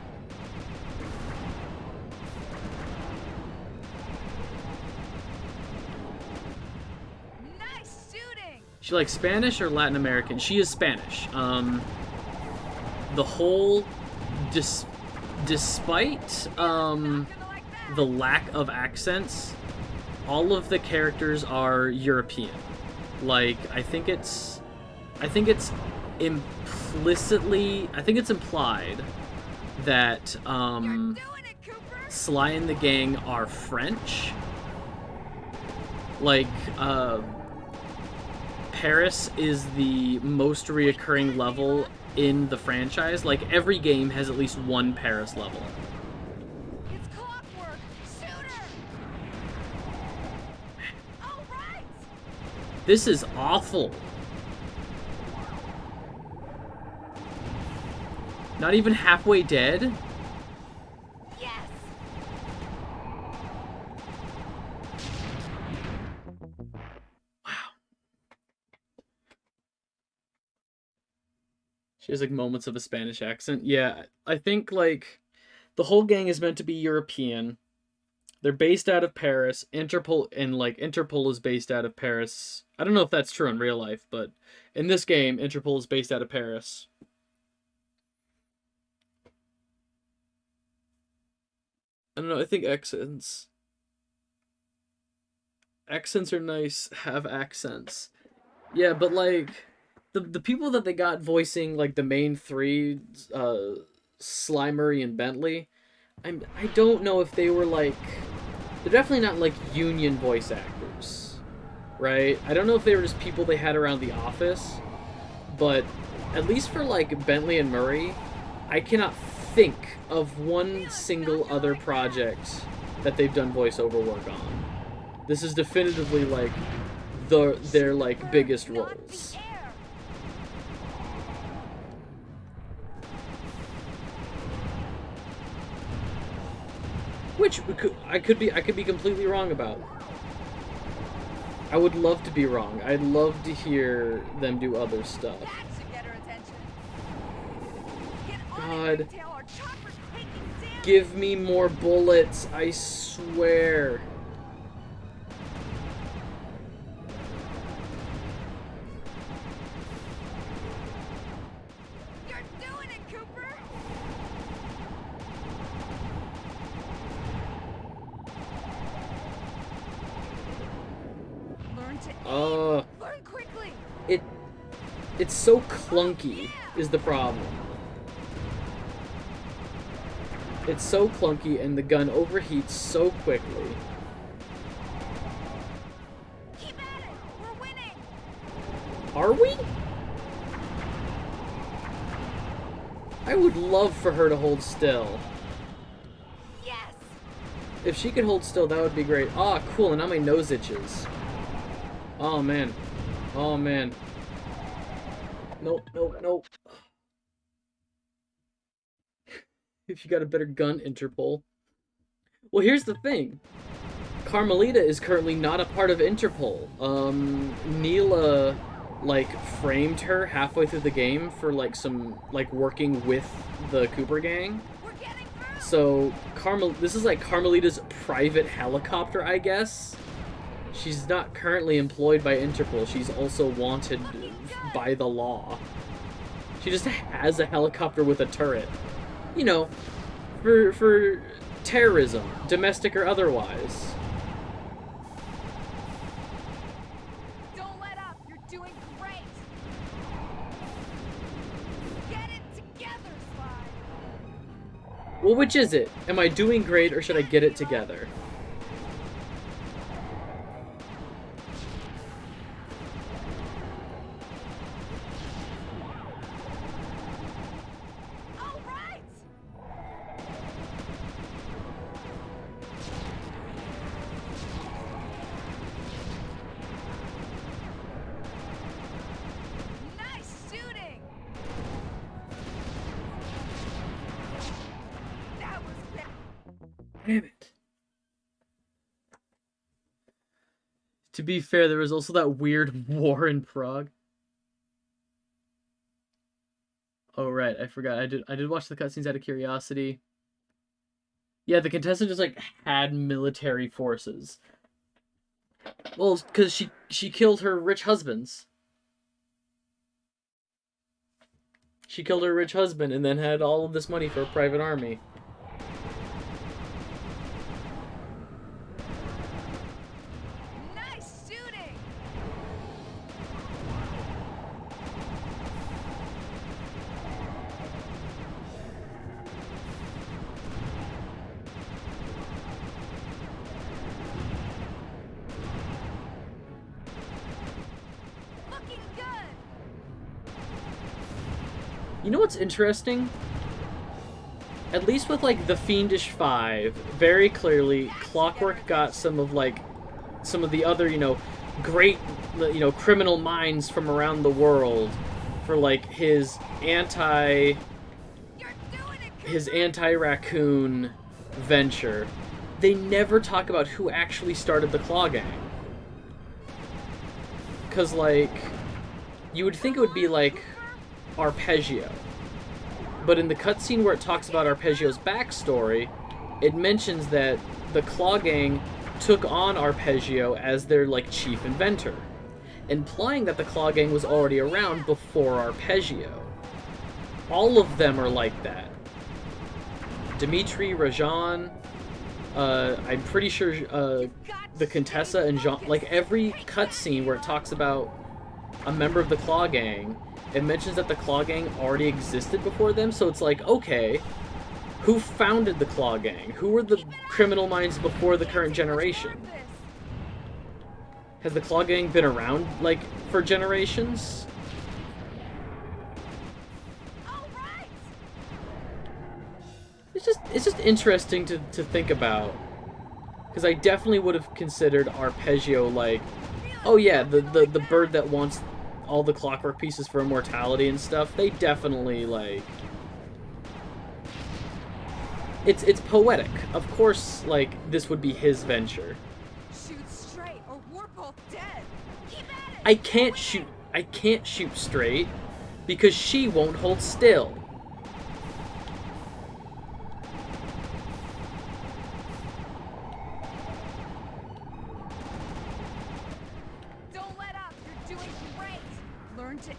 Nice shooting. She like Spanish or Latin American? She is Spanish. The whole, despite the lack of accents, all of the characters are European. Like, I think it's implied that Sly and the gang are French. Like, Paris is the most reoccurring level in the franchise. Like, every game has at least one Paris level. It's clockwork. Shoot her. All right. This is awful. Not even halfway dead? Yes. Wow. She has like moments of a Spanish accent. Yeah, I think like the whole gang is meant to be European. They're based out of Paris. Interpol is based out of Paris. I don't know if that's true in real life, but in this game, Interpol is based out of Paris. I don't know, I think accents are nice, have accents. Yeah, but like the people that they got voicing like the main three, Slimery and Bentley, I don't know if they were like, they're definitely not like union voice actors, right? I don't know if they were just people they had around the office, but at least for like Bentley and Murray, I cannot think of one single other project that they've done voiceover work on. This is definitively like their like biggest roles. Which I could be completely wrong about. I would love to be wrong. I'd love to hear them do other stuff. God. Give me more bullets, I swear. You're doing it, Cooper! Learn to learn quickly. It's so clunky is the problem. It's so clunky and the gun overheats so quickly. Keep at it. We're winning. Are we? I would love for her to hold still. Yes. If she could hold still, that would be great. Ah, cool, and now my nose itches. Oh, man. Oh, man. Nope, nope, nope. If you got a better gun, Interpol. Well, here's the thing. Carmelita is currently not a part of Interpol. Neela, like, framed her halfway through the game for, like, some, like, working with the Cooper gang. So, this is, like, Carmelita's private helicopter, I guess. She's not currently employed by Interpol. She's also wanted by the law. She just has a helicopter with a turret. You know, for terrorism, domestic or otherwise. Don't let up. You're doing great. Get it together, Sly. Well, which is it? Am I doing great or should I get it together? Damn it. To be fair, there was also that weird war in Prague. Oh right, I forgot. I did watch the cutscenes out of curiosity. Yeah, the contestant just like had military forces. Well, because she killed her rich husbands. She killed her rich husband and then had all of this money for a private army. You know what's interesting? At least with, like, the Fiendish 5, very clearly, Clockwork got some of the other, you know, great, you know, criminal minds from around the world for, like, his anti-raccoon venture. They never talk about who actually started the Claw Gang. Because, like, you would think it would be, like, Arpeggio. But in the cutscene where it talks about Arpeggio's backstory, it mentions that the Claw Gang took on Arpeggio as their, like, chief inventor, implying that the Claw Gang was already around before Arpeggio. All of them are like that. Dimitri, Rajan, I'm pretty sure the Contessa and Jean, like every cutscene where it talks about a member of the Claw Gang, it mentions that the Claw Gang already existed before them, so it's like, okay, who founded the Claw Gang? Who were the criminal minds before the current generation? Has the Claw Gang been around, like, for generations? It's just interesting to think about. Because I definitely would have considered Arpeggio like, oh yeah, the bird that wants all the clockwork pieces for immortality and stuff. They definitely, like... It's poetic. Of course, like, this would be his venture. Shoot straight or we're both dead. Keep at it. I can't shoot straight because she won't hold still. Don't let up. You're doing great. Learn to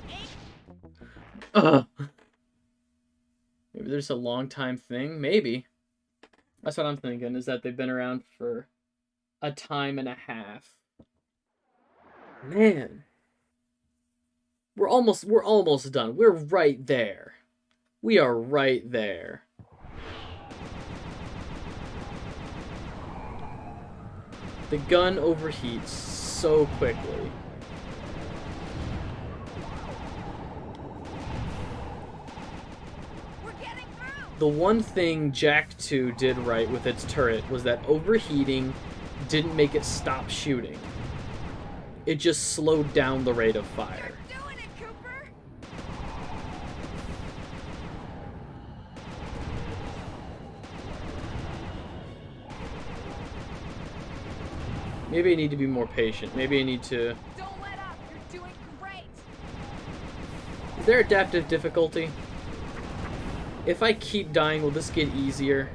aim. Maybe there's a long time thing. Maybe. That's what I'm thinking, is that they've been around for a time and a half. Man. We're almost done. We're right there. We are right there. The gun overheats so quickly. The one thing Jak 2 did right with its turret was that overheating didn't make it stop shooting. It just slowed down the rate of fire. You're doing it, Cooper. Maybe I need to be more patient. Maybe I need to... Don't let up. You're doing great. Is there adaptive difficulty? If I keep dying, will this get easier?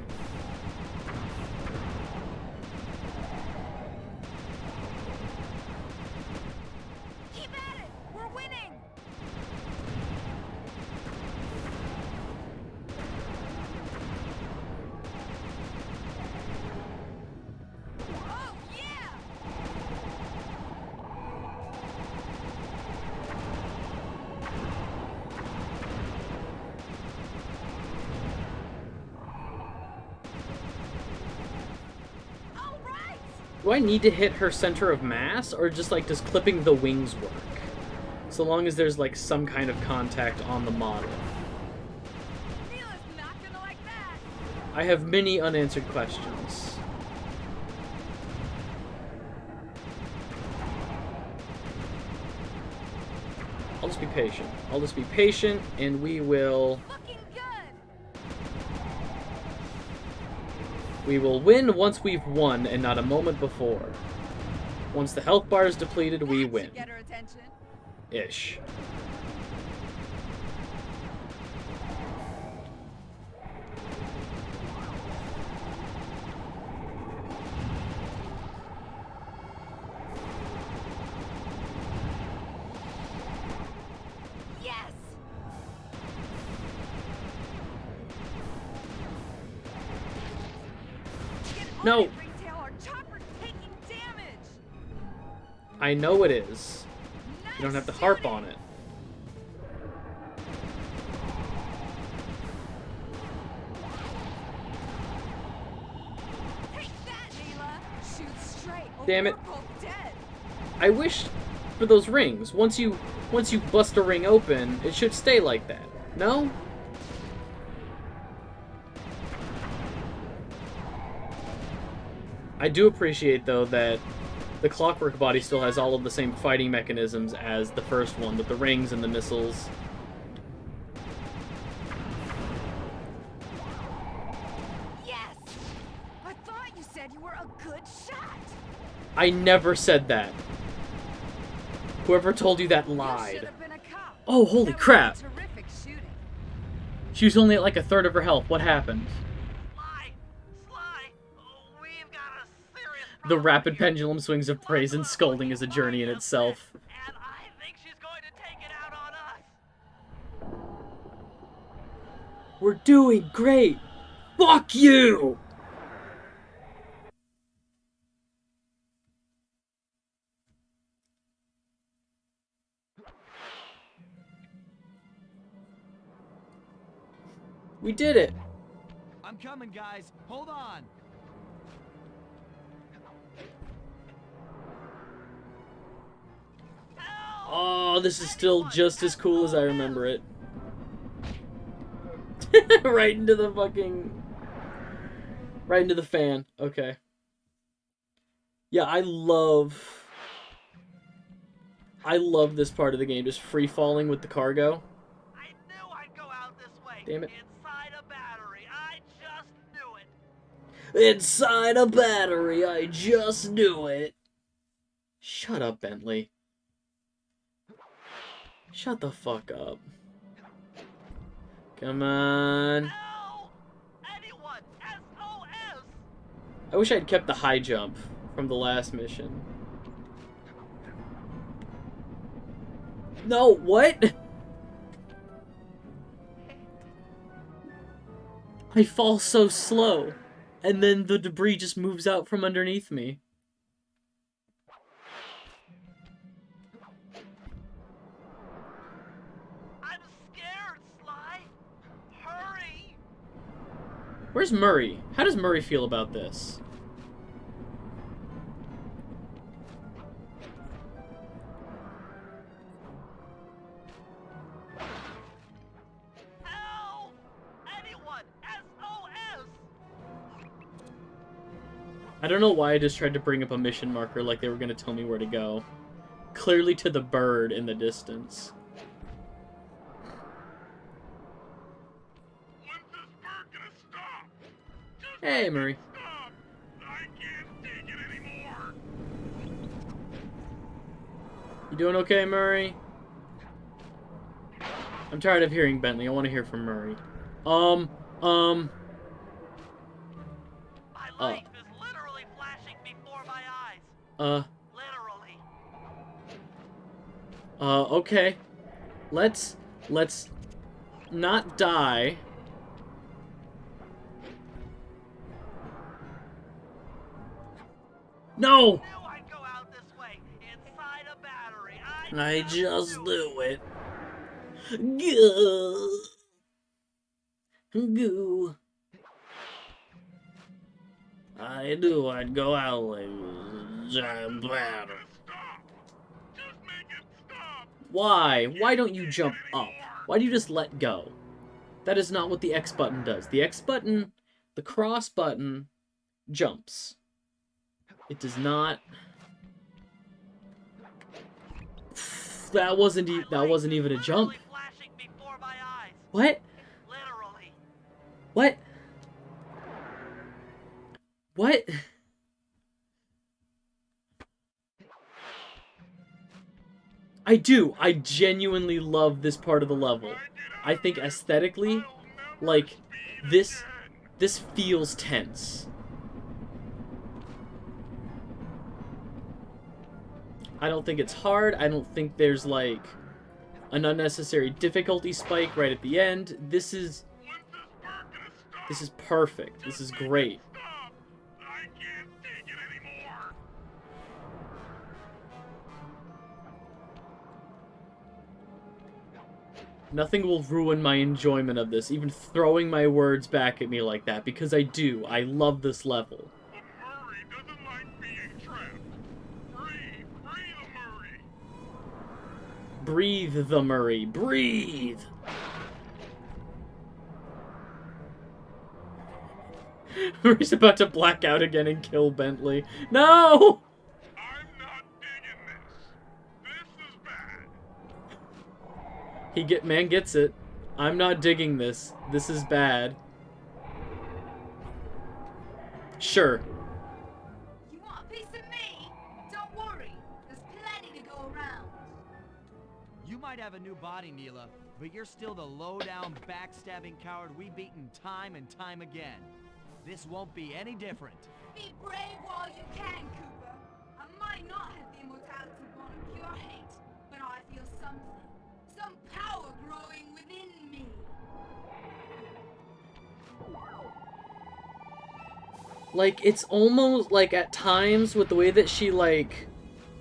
Keep at it. We're winning. Oh yeah. Do I need to hit her center of mass, or just, like, does clipping the wings work? So long as there's, like, some kind of contact on the model. Neela's not gonna like that. I have many unanswered questions. I'll just be patient. I'll just be patient, and we will... Looking good. We will win once we've won, and not a moment before. Once the health bar is depleted, we win. Get her attention. Ish. Yes. No. Ringtail, our chopper's taking damage. I know it is. You don't have to harp on it. Take that, Neela. Shoot straight. Or Damn it. we're both dead. I wish for those rings. Once you bust a ring open, it should stay like that. No? I do appreciate, though, that the Clockwork body still has all of the same fighting mechanisms as the first one, with the rings and the missiles. Yes. I thought you said you were a good shot. I never said that. Whoever told you that You lied. should have been a cop. Oh, holy That was crap! terrific shooting. She was only at like a third of her health. What happened? Sly, we've got The rapid pendulum swings of praise and scolding is a journey in itself. And I think she's going to take it out on us. We're doing great! Fuck you! We did it! I'm coming, guys. Hold on. Oh, this is still just as cool as I remember it. Right into the fucking... Right into the fan. Okay. Yeah, I love this part of the game, just free-falling with the cargo. I knew I'd go out this way. Damn it. Inside a battery. I just knew it. Inside a battery, I just knew it. Shut up, Bentley. Shut the fuck up. Come on. Help! Anyone! SOS! I wish I'd kept the high jump from the last mission. No, what? I fall so slow, and then the debris just moves out from underneath me. I'm scared, Sly. Hurry! Where's Murray? How does Murray feel about this? Help! Anyone! SOS! I don't know why I just tried to bring up a mission marker like they were going to tell me where to go. Clearly to the bird in the distance. When's this bird gonna stop? Just Hey, Murray. stop! I can't take it anymore! You doing okay, Murray? I'm tired of hearing Bentley. I want to hear from Murray. My life is literally flashing before my eyes. Literally. Okay. Let's not die. No! Knew I'd go out this way. Inside a battery. I just knew it. Goo. Goo. I knew I'd go out like a giant bladder. Stop! Just make it stop! Why? Why don't you jump up? Why do you just let go? That is not what the X button does. The X button, the cross button, jumps. It does not. That wasn't even a jump. Literally flashing before my eyes. What? Literally. What? What? I do. I genuinely love this part of the level. I think aesthetically, like, this feels tense. I don't think it's hard. I don't think there's, like, an unnecessary difficulty spike right at the end. This is perfect. This is great. Stop! I can't take it anymore! Nothing will ruin my enjoyment of this, even throwing my words back at me like that, because I do. I love this level. But Murray doesn't like being trapped. Free the Murray! Breathe, the Murray. Breathe! Murray's about to black out again and kill Bentley. No! I'm not digging this. This is bad. Man gets it. I'm not digging this. This is bad. Sure. You want a piece of me? Don't worry, there's plenty to go around. You might have a new body, Neela, but you're still the low-down, backstabbing coward we've beaten time and time again. This won't be any different. Be brave while you can, Like, it's almost, like, at times, with the way that she, like,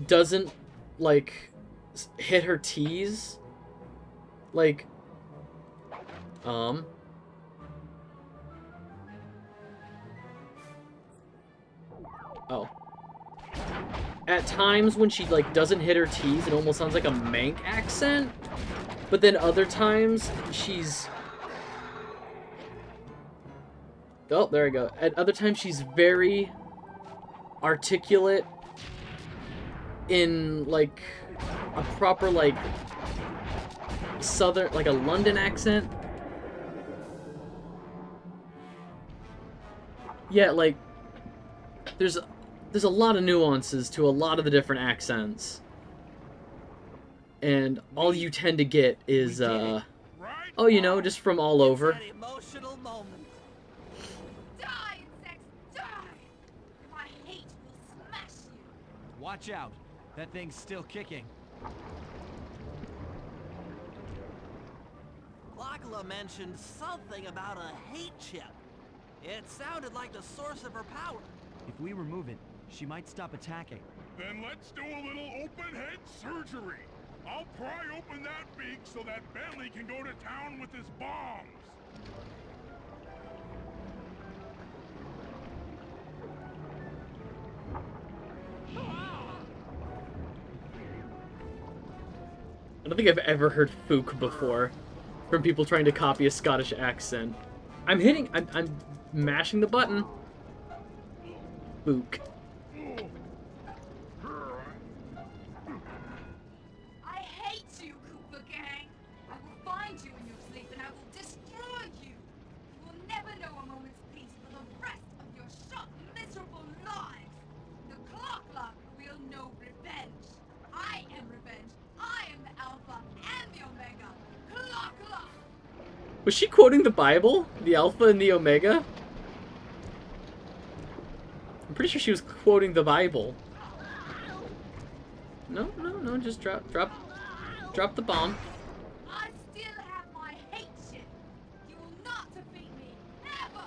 doesn't, like, hit her T's. Like, oh. At times when she, like, doesn't hit her T's, it almost sounds like a Manc accent. But then other times, she's... Oh, there we go. At other times, she's very articulate in, like, a proper, like, southern, like a London accent. Yeah, like, there's a lot of nuances to a lot of the different accents. And all you tend to get is, oh, you know, just from all over. That emotional moment. Die, insects, die! My hate will smash you. Watch out. That thing's still kicking. Lachla mentioned something about a hate chip. It sounded like the source of her power. If we remove it, she might stop attacking. Then let's do a little open head surgery. I'll pry open that beak so that Bentley can go to town with his bombs. I don't think I've ever heard Fook before from people trying to copy a Scottish accent. I'm mashing the button. Fook. I hate you, Cooper Gang. I will find you in your sleep and I will destroy you. You will never know a moment's peace for the rest of your short, miserable lives. The Clock will know revenge. I am revenge. I am the Alpha and the Omega. Clock. Was she quoting the Bible? The Alpha and the Omega? I'm pretty sure she was quoting the Bible. No, just drop the bomb. I still have my hate shit. You will not defeat me, ever.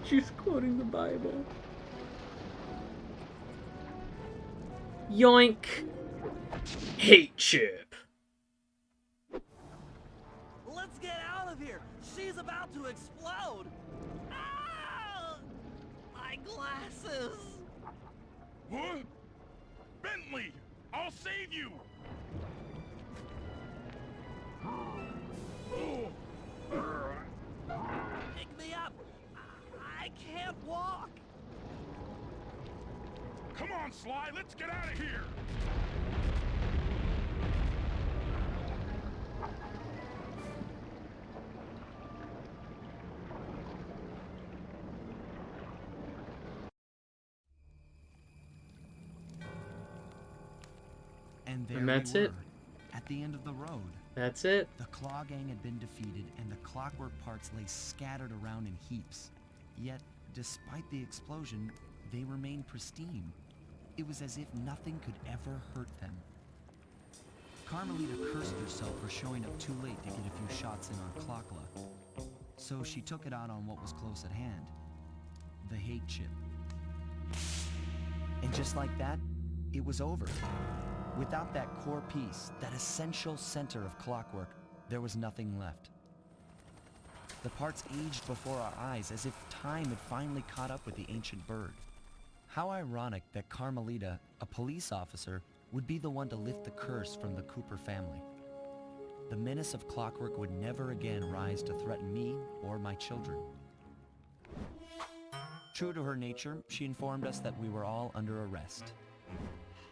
She's quoting the Bible. Yoink. Hate chip. Let's get out of here. She's about to explode. Ah! My glasses. What? Bentley, I'll save you. Pick me up. I can't walk. Come on, Sly, let's get out of here. And there And that's we were, it. at the end of the road. That's it. The Claw Gang had been defeated, and the clockwork parts lay scattered around in heaps. Yet, despite the explosion, they remained pristine. It was as if nothing could ever hurt them. Carmelita cursed herself for showing up too late to get a few shots in on Clockla. So she took it out on what was close at hand. The hate chip. And just like that, it was over. Without that core piece, that essential center of clockwork, there was nothing left. The parts aged before our eyes as if time had finally caught up with the ancient bird. How ironic that Carmelita, a police officer, would be the one to lift the curse from the Cooper family. The menace of clockwork would never again rise to threaten me or my children. True to her nature, she informed us that we were all under arrest.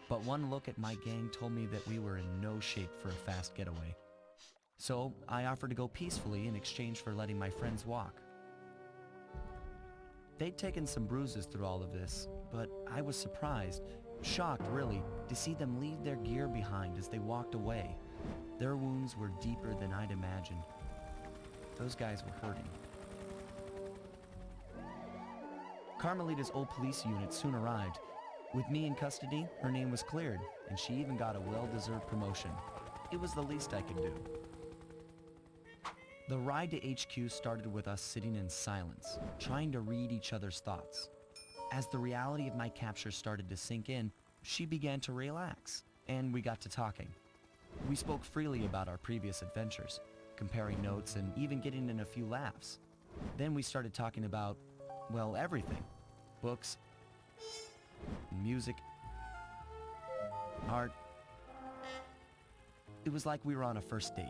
But one look at my gang told me that we were in no shape for a fast getaway. So I offered to go peacefully in exchange for letting my friends walk. They'd taken some bruises through all of this, but I was surprised, shocked really, to see them leave their gear behind as they walked away. Their wounds were deeper than I'd imagined. Those guys were hurting. Carmelita's old police unit soon arrived. With me in custody, her name was cleared, and she even got a well-deserved promotion. It was the least I could do. The ride to HQ started with us sitting in silence, trying to read each other's thoughts. As the reality of my capture started to sink in, she began to relax, and we got to talking. We spoke freely about our previous adventures, comparing notes and even getting in a few laughs. Then we started talking about, well, everything. Books, music, art. It was like we were on a first date.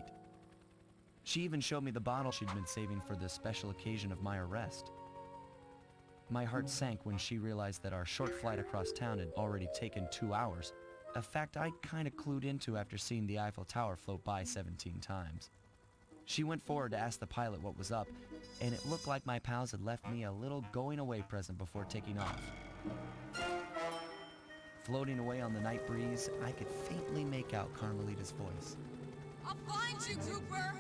She even showed me the bottle she'd been saving for the special occasion of my arrest. My heart sank when she realized that our short flight across town had already taken 2 hours, a fact I kinda clued into after seeing the Eiffel Tower float by 17 times. She went forward to ask the pilot what was up, and it looked like my pals had left me a little going-away present before taking off. Floating away on the night breeze, I could faintly make out Carmelita's voice. I'll find you, Cooper!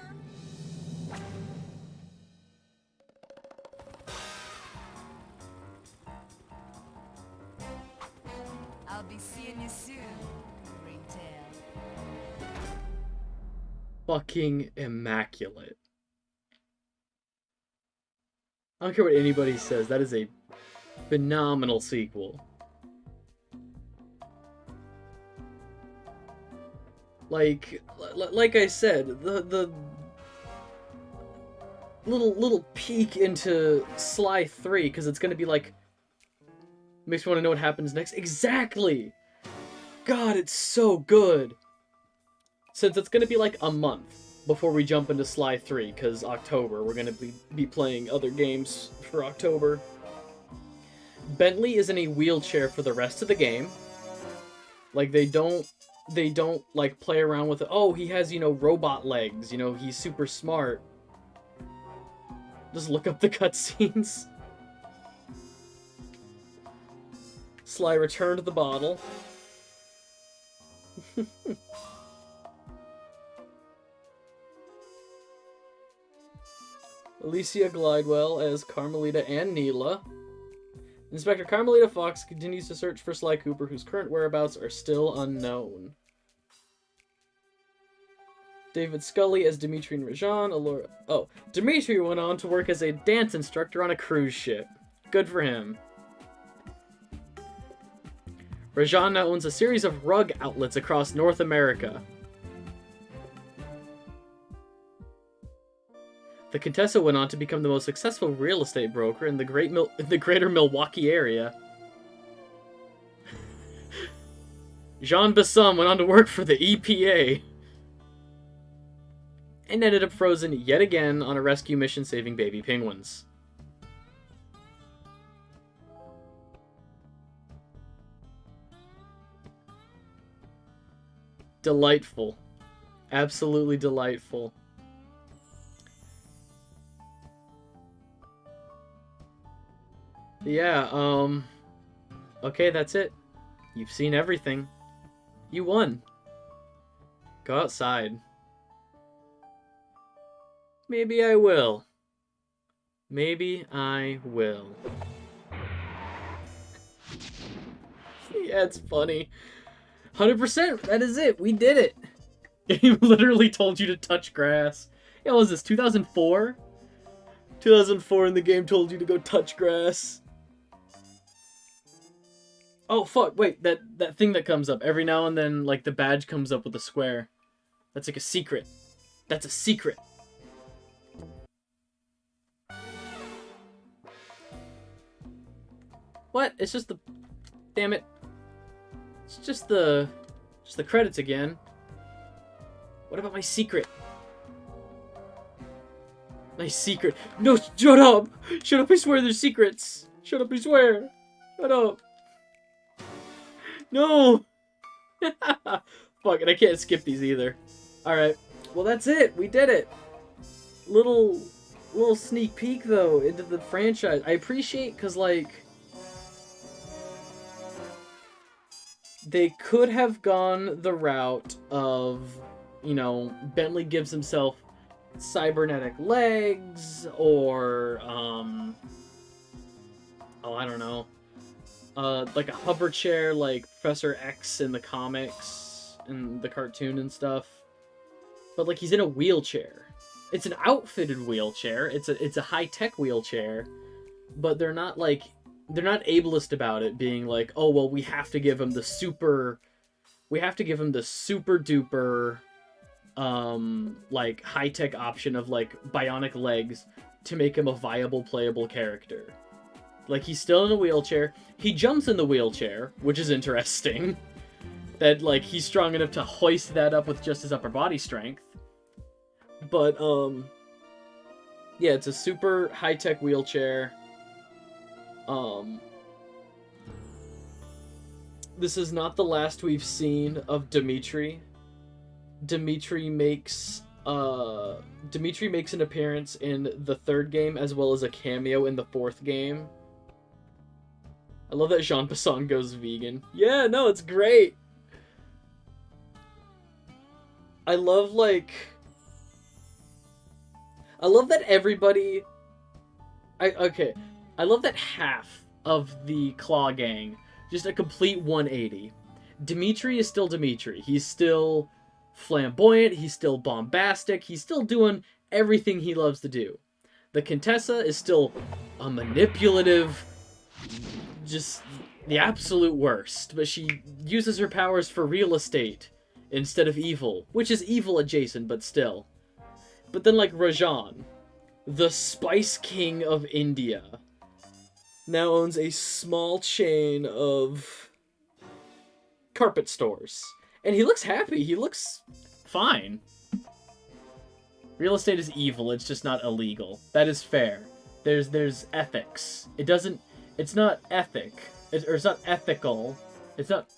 I'll be seeing you soon, Ringtail. Fucking immaculate. I don't care what anybody says, that is a phenomenal sequel. Like I said, the little peek into Sly 3, because it's gonna be like, makes me want to know what happens next. Exactly! God, it's so good! Since it's gonna be like a month before we jump into Sly 3, because October, we're gonna be playing other games for October. Bentley is in a wheelchair for the rest of the game. Like, they don't like play around with it. Oh, he has, you know, robot legs, you know, he's super smart. Just look up the cutscenes. Sly returned the bottle. Alicia Glidewell as Carmelita and Neela. Inspector Carmelita Fox continues to search for Sly Cooper, whose current whereabouts are still unknown. David Scully as Dimitri and Rajan. Dimitri went on to work as a dance instructor on a cruise ship. Good for him. Rajan now owns a series of rug outlets across North America. The Contessa went on to become the most successful real estate broker in the greater Milwaukee area. Jean Bassam went on to work for the EPA. And ended up frozen yet again on a rescue mission saving baby penguins. Delightful. Absolutely delightful. Yeah, okay, that's it. You've seen everything. You won. Go outside. Maybe I will. Maybe I will. Yeah, it's funny. 100%, that is it. We did it. Game literally told you to touch grass. Yeah, what was this, 2004? 2004 and the game told you to go touch grass. Oh, fuck, wait, that thing that comes up. Every now and then, like, the badge comes up with a square. That's like a secret. That's a secret. What? It's just the... Damn it. It's just the credits again. What about my secret? My secret. No, shut up! Shut up, I swear there's secrets! Shut up, I swear! Shut up! No! Fuck it, I can't skip these either. Alright, well that's it! We did it! Little sneak peek, though, into the franchise. I appreciate, because, like... They could have gone the route of, you know, Bentley gives himself cybernetic legs, or, oh, I don't know, like a hover chair like Professor X in the comics, and the cartoon and stuff. But, like, he's in a wheelchair. It's an outfitted wheelchair, it's a high-tech wheelchair, but they're not, like, ableist about it, being like, oh well, we have to give him the super duper like high-tech option of like bionic legs to make him a viable playable character. Like, he's still in a wheelchair. He jumps in the wheelchair, which is interesting. That, like, he's strong enough to hoist that up with just his upper body strength. But, yeah, it's a super high-tech wheelchair. This is not the last we've seen of Dimitri. Dimitri makes an appearance in the third game, as well as a cameo in the fourth game. I love that Jean Besson goes vegan. Yeah, no, it's great! I love that everybody... I love that half of the Claw Gang, just a complete 180. Dimitri is still Dimitri. He's still flamboyant, he's still bombastic, he's still doing everything he loves to do. The Contessa is still a manipulative, just the absolute worst, but she uses her powers for real estate instead of evil, which is evil adjacent, but still. But then, like, Rajan, the Spice King of India, now owns a small chain of carpet stores. And he looks happy, he looks fine. Real estate is evil, it's just not illegal. That is fair. There's ethics. It's not ethic. It's not ethical. It's not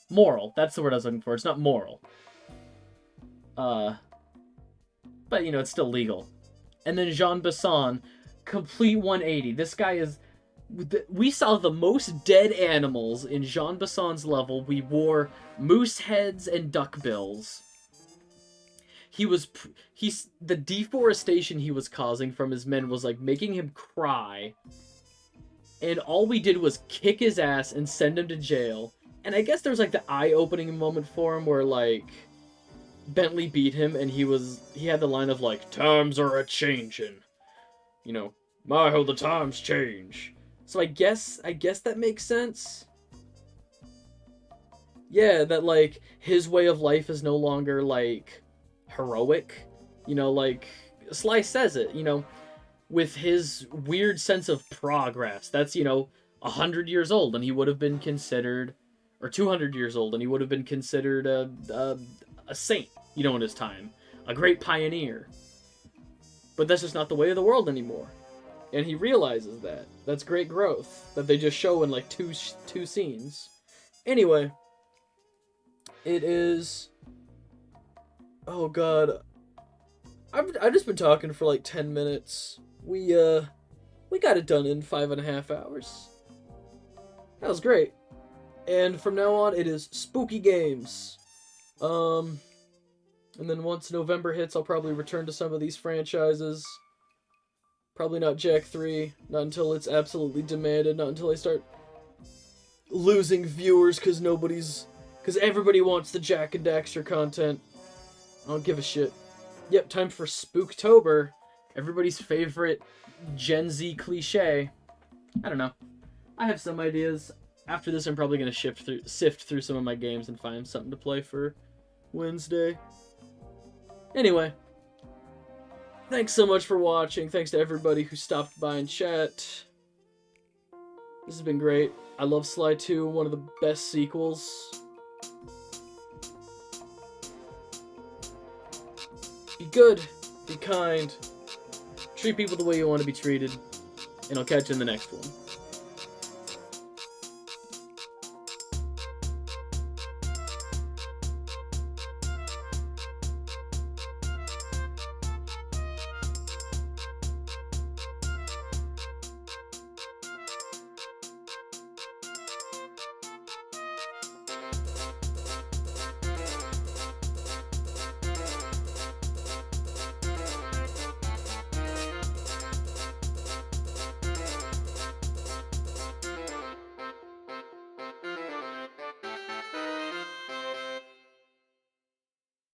moral. That's the word I was looking for. It's not moral. But, you know, it's still legal. And then Jean Besson, complete 180. This guy is... We saw the most dead animals in Jean Besson's level. We wore moose heads and duck bills. The deforestation he was causing from his men was, like, making him cry. And all we did was kick his ass and send him to jail. And I guess there was, like, the eye-opening moment for him where, like, Bentley beat him and he had the line of, like, times are a-changin'. You know, my, how the times change. So I guess that makes sense. Yeah, that, like, his way of life is no longer, like, heroic. You know, like, Sly says it, you know, with his weird sense of progress. That's, you know, 100 years old, and he would have been considered, or 200 years old, and he would have been considered a saint, you know, in his time. A great pioneer. But that's just not the way of the world anymore. And he realizes that. That's great growth. That they just show in, like, two scenes. Anyway. It is... Oh, God. I've just been talking for, like, 10 minutes. We got it done in 5.5 hours. That was great. And from now on, it is spooky games. And then once November hits, I'll probably return to some of these franchises. Probably not Jak 3, not until it's absolutely demanded, not until I start losing viewers because everybody wants the Jak and Daxter content. I don't give a shit. Yep, time for Spooktober, everybody's favorite Gen Z cliche. I don't know. I have some ideas. After this, I'm probably going to sift through some of my games and find something to play for Wednesday. Anyway. Thanks so much for watching. Thanks to everybody who stopped by and chat. This has been great. I love Sly 2, one of the best sequels. Be good. Be kind. Treat people the way you want to be treated. And I'll catch you in the next one.